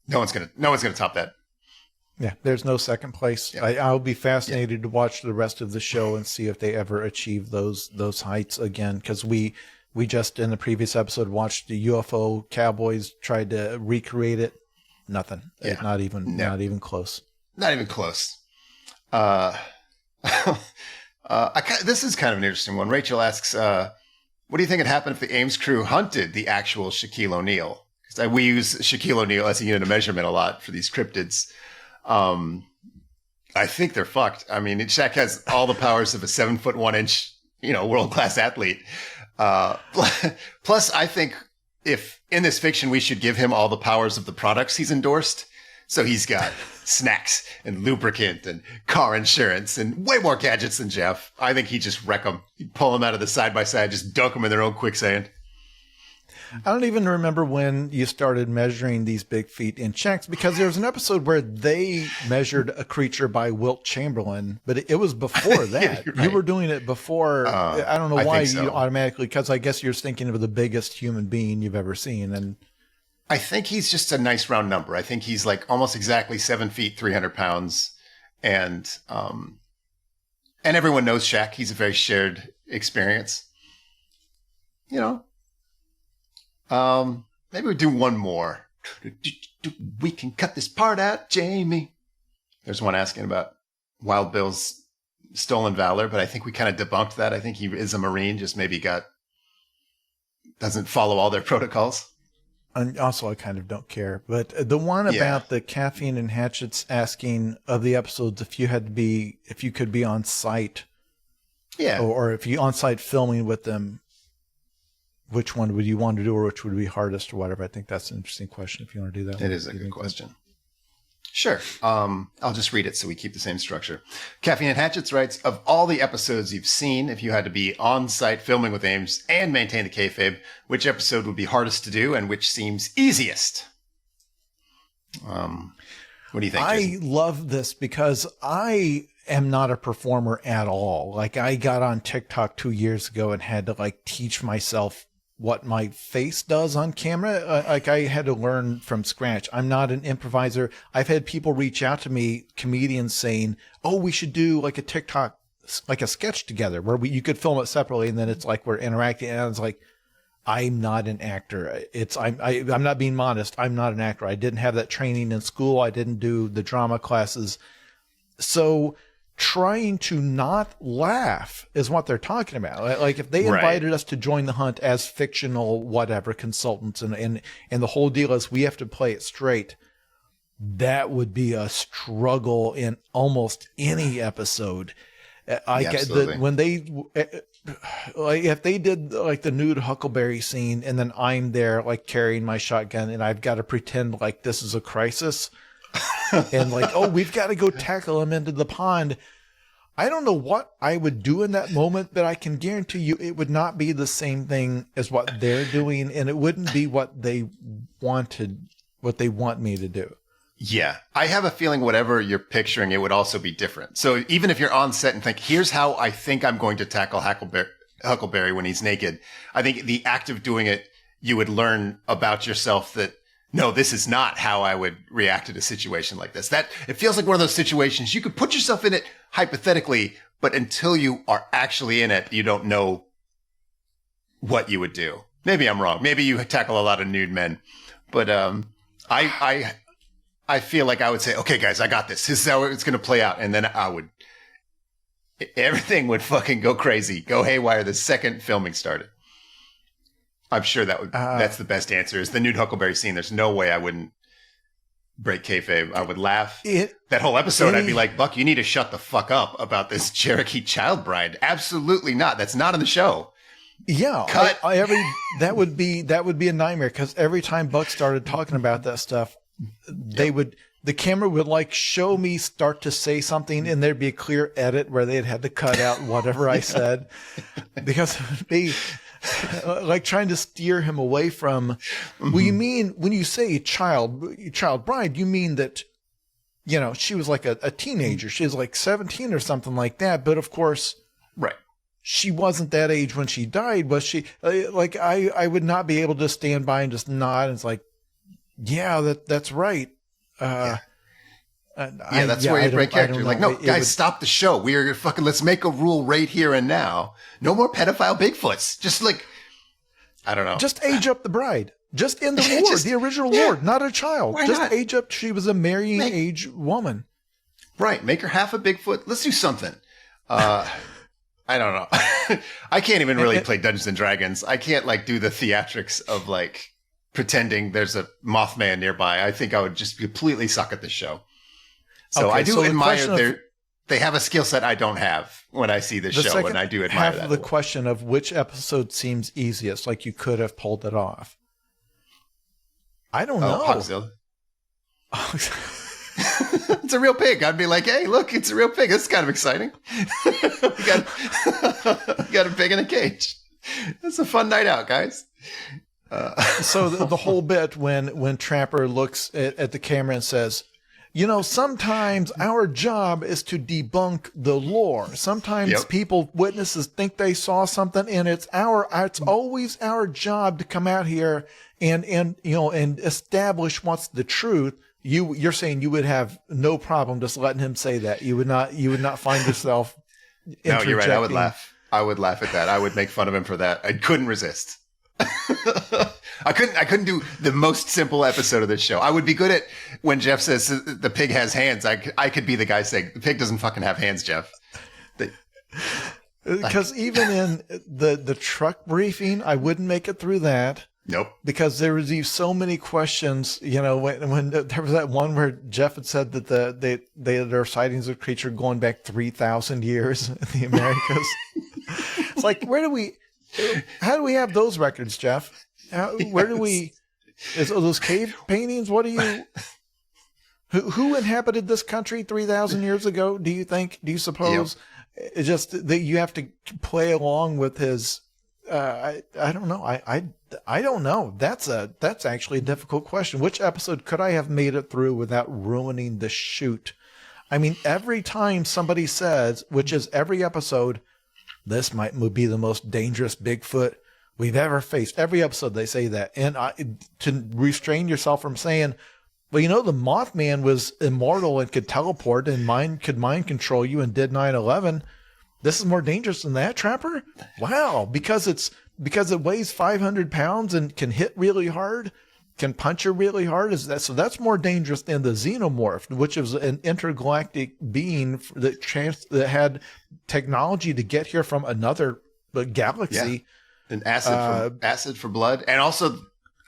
Speaker 2: No one's gonna top that.
Speaker 3: Yeah, there's no second place. Yeah. I'll be fascinated to watch the rest of the show and see if they ever achieve those heights again. Because we just in the previous episode watched the UFO Cowboys tried to recreate it. Nothing. Yeah. Not even close. Not even close.
Speaker 2: This is kind of an interesting one. Rachel asks, what do you think would happen if the Ames crew hunted the actual Shaquille O'Neal? Because we use Shaquille O'Neal as a unit of measurement a lot for these cryptids. I think they're fucked. I mean, Shaq has all the powers of a 7'1", world-class athlete. Plus, I think if in this fiction, we should give him all the powers of the products he's endorsed. So he's got snacks and lubricant and car insurance and way more gadgets than Jeff. I think he'd just wreck them. He'd pull them out of the side-by-side, just dunk them in their own quicksand.
Speaker 3: I don't even remember when you started measuring these big feet in checks, because there was an episode where they measured a creature by Wilt Chamberlain, but it was before that.
Speaker 2: Right.
Speaker 3: You were doing it before. I don't know why you automatically, because I guess you're thinking of the biggest human being you've ever seen. And
Speaker 2: I think he's just a nice round number. I think he's almost exactly 7 feet, 300 pounds. And everyone knows Shaq. He's a very shared experience. Maybe we do one more. We can cut this part out, Jamie. There's one asking about Wild Bill's stolen valor, but I think we kind of debunked that. I think he is a Marine, just maybe doesn't follow all their protocols.
Speaker 3: And also, I kind of don't care. But the one about the caffeine and hatchets asking of the episodes if you could be on site, or if you on site filming with them, which one would you want to do, or which would be hardest, or whatever? I think that's an interesting question. If you want to do that,
Speaker 2: it is a good question. Sure. I'll just read it so we keep the same structure. Caffeine and Hatchets writes, of all the episodes you've seen, if you had to be on site filming with Ames and maintain the kayfabe, which episode would be hardest to do and which seems easiest? What do you think,
Speaker 3: I
Speaker 2: Jason?
Speaker 3: love this because I am not a performer at all. Like, I got on TikTok 2 years ago and had to like teach myself what my face does on camera. Like, I had to learn from scratch. I'm not an improviser. I've had people reach out to me, comedians, saying, "Oh, we should do like a TikTok, like a sketch together where you could film it separately, and then it's like we're interacting." And I was like, I'm not an actor. I'm not being modest. I'm not an actor. I didn't have that training in school. I didn't do the drama classes. So trying to not laugh is what they're talking about. Like, if they invited us to join the hunt as fictional, whatever, consultants, and the whole deal is we have to play it straight, that would be a struggle in almost any episode. When they, like, if they did like the nude Huckleberry scene and then I'm there like carrying my shotgun and I've got to pretend like this is a crisis and like, oh, we've got to go tackle him into the pond. I don't know what I would do in that moment, but I can guarantee you it would not be the same thing as what they're doing, and it wouldn't be what they want me to do.
Speaker 2: Yeah, I have a feeling whatever you're picturing, it would also be different. So even if you're on set and think, here's how I think I'm going to tackle Huckleberry when he's naked, I think the act of doing it, you would learn about yourself that, no, this is not how I would react to a situation like this. That it feels like one of those situations you could put yourself in it hypothetically, but until you are actually in it, you don't know what you would do. Maybe I'm wrong. Maybe you tackle a lot of nude men, but I feel like I would say, okay, guys, I got this. This is how it's going to play out. And then everything would fucking go crazy, go haywire the second filming started. I'm sure that's the best answer is the nude Huckleberry scene. There's no way I wouldn't break kayfabe. I would laugh. That whole episode, I'd be like, Buck, you need to shut the fuck up about this Cherokee child bride. Absolutely not. That's not in the show.
Speaker 3: Yeah,
Speaker 2: Cut.
Speaker 3: That would be a nightmare because every time Buck started talking about that stuff, the camera would like show me start to say something and there'd be a clear edit where they'd had to cut out whatever I said because it would be like trying to steer him away from, well, you mean when you say child bride, you mean that, you know, she was like a teenager. She was like 17 or something like that. But of course,
Speaker 2: right.
Speaker 3: She wasn't that age when she died, was she? Like, I would not be able to stand by and just nod. And it's like, yeah, that's right.
Speaker 2: That's where you break character. Like, no, guys, stop the show. We are fucking, let's make a rule right here and now. No more pedophile Bigfoots. Just like, I don't know.
Speaker 3: Just age up the bride. Just in the ward, the original ward, not a child.
Speaker 2: Why
Speaker 3: just
Speaker 2: not?
Speaker 3: Age up. She was a marrying age woman.
Speaker 2: Right. Make her half a Bigfoot. Let's do something. I don't know. I can't even really play Dungeons and Dragons. I can't like do the theatrics of like pretending there's a Mothman nearby. I think I would just completely suck at this show. So I do admire they have a skill set I don't have when I see this show, and I do admire that.
Speaker 3: The question of which episode seems easiest, like you could have pulled it off. I don't know.
Speaker 2: Hogzilla. It's a real pig. I'd be like, hey, look, it's a real pig. That's kind of exciting. we got a pig in a cage. It's a fun night out, guys.
Speaker 3: So the whole bit when Trapper looks at the camera and says, you know, sometimes our job is to debunk the lore. Sometimes witnesses think they saw something, and it's always our job to come out here and establish what's the truth. You're saying you would have no problem just letting him say that. You would not find yourself.
Speaker 2: No, you're right. I would laugh. I would laugh at that. I would make fun of him for that. I couldn't resist. I couldn't do the most simple episode of this show. I would be good at when Jeff says the pig has hands. I could be the guy saying the pig doesn't fucking have hands, Jeff.
Speaker 3: Because even in the truck briefing, I wouldn't make it through that.
Speaker 2: Nope. Because
Speaker 3: there was so many questions. You know, when there was that one where Jeff had said that there are sightings of creature going back 3,000 years in the Americas. It's like, how do we have those records, Jeff? Where do we? Are those cave paintings? What do you? Who inhabited this country 3,000 years ago? Do you think? Do you suppose? Yep. It's just that you have to play along with his I don't know. I don't know. That's actually a difficult question. Which episode could I have made it through without ruining the shoot? I mean, every time somebody says, which is every episode, this might be the most dangerous Bigfoot we've ever faced. Every episode they say that. And to restrain yourself from saying, well, the Mothman was immortal and could teleport and could mind control you and did 9/11. This is more dangerous than that, Trapper? Wow. Because it weighs 500 pounds and can hit really hard, can punch you really hard. So that's more dangerous than the Xenomorph, which is an intergalactic being that had technology to get here from another galaxy.
Speaker 2: Yeah. And acid for blood. And also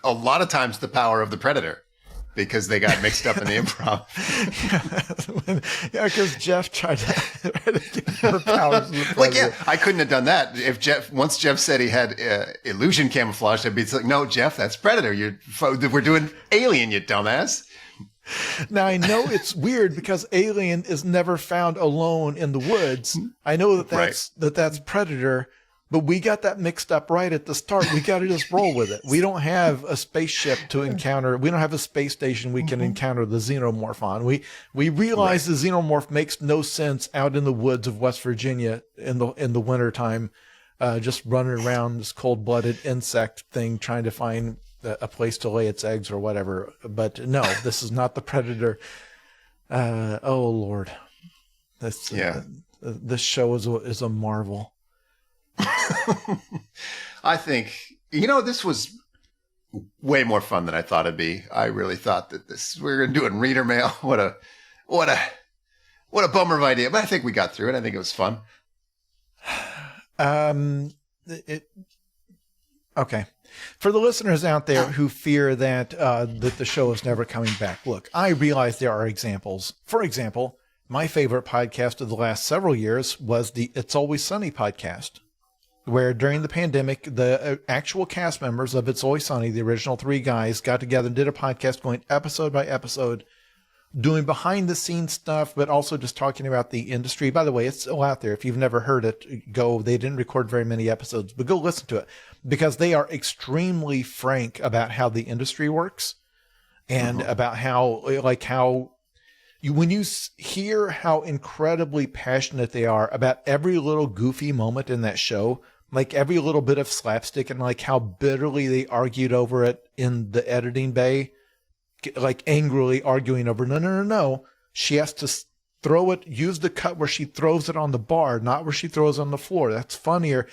Speaker 2: a lot of times the power of the Predator. Because they got mixed up in the improv.
Speaker 3: Because Jeff tried to get the powers of the Predator.
Speaker 2: Like, yeah, I couldn't have done that. Once Jeff said he had illusion camouflage, I'd be like, no, Jeff, that's Predator. We're doing Alien, you dumbass.
Speaker 3: Now, I know it's weird because Alien is never found alone in the woods. I know that's Predator. But we got that mixed up right at the start. We got to just roll with it. We don't have a spaceship to encounter. We don't have a space station we can encounter the Xenomorph on. We realize the Xenomorph makes no sense out in the woods of West Virginia in the wintertime, just running around this cold-blooded insect thing trying to find a place to lay its eggs or whatever. But no, this is not the Predator. Oh, Lord. This show is a marvel.
Speaker 2: I think, this was way more fun than I thought it'd be. I really thought that we were going to do it in reader mail. What a bummer of idea. But I think we got through it. I think it was fun.
Speaker 3: Okay. For the listeners out there who fear that the show is never coming back, look, I realize there are examples. For example, my favorite podcast of the last several years was the It's Always Sunny podcast, where during the pandemic, the actual cast members of It's Always Sunny, the original 3 guys, got together and did a podcast going episode by episode, doing behind-the-scenes stuff, but also just talking about the industry. By the way, it's still out there. If you've never heard it, they didn't record very many episodes, but go listen to it, because they are extremely frank about how the industry works and about when you hear how incredibly passionate they are about every little goofy moment in that show, like every little bit of slapstick, and like how bitterly they argued over it in the editing bay, like angrily arguing over, no. She has to use the cut where she throws it on the bar, not where she throws it on the floor. That's funnier.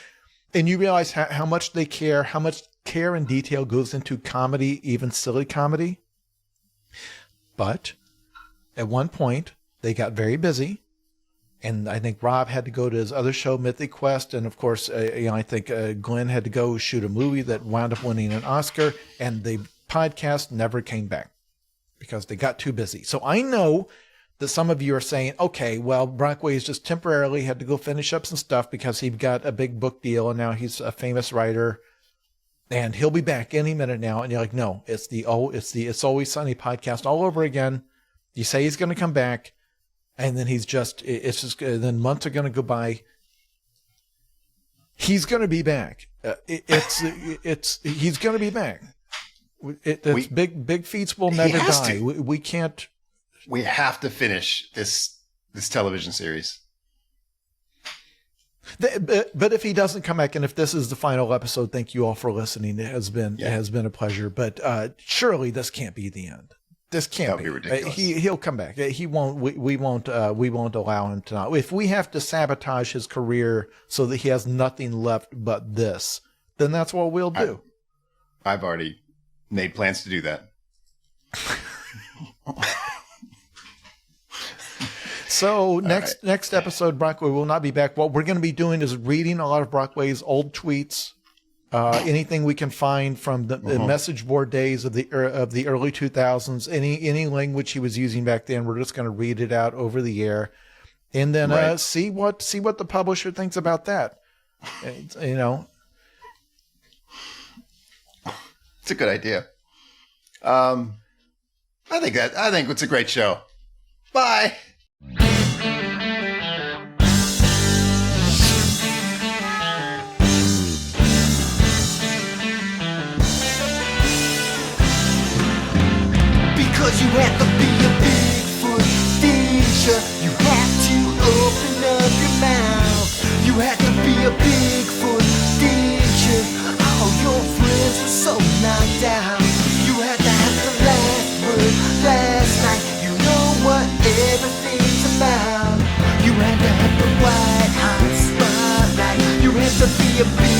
Speaker 3: And you realize how much they care, how much care and detail goes into comedy, even silly comedy. But at one point, they got very busy, and I think Rob had to go to his other show, Mythic Quest, and of course, I think Glenn had to go shoot a movie that wound up winning an Oscar, and the podcast never came back because they got too busy. So I know that some of you are saying, okay, well, Brockway's just temporarily had to go finish up some stuff because he got a big book deal, and now he's a famous writer, and he'll be back any minute now. And you're like, no, it's the It's Always Sunny podcast all over again. You say he's going to come back, and then then months are going to go by. He's going to be back. He's going to be back. Big feats will never die. We can't.
Speaker 2: We have to finish this television series.
Speaker 3: But if he doesn't come back, and if this is the final episode, thank you all for listening. It has been a pleasure. But surely this can't be the end. This can't be ridiculous. He'll come back. He won't. We won't allow him to not. If we have to sabotage his career so that he has nothing left but this, then that's what we'll do.
Speaker 2: I've already made plans to do that.
Speaker 3: So next episode, Brockway will not be back. What we're going to be doing is reading a lot of Brockway's old tweets. Anything we can find from the message board days of the early 2000s, any language he was using back then, we're just going to read it out over the air, and then see what the publisher thinks about that. It's
Speaker 2: a good idea. I think it's a great show. Bye.
Speaker 1: down. You had to have the last word last night. You know what everything's about. You had to have the white hot spotlight. You had to be a big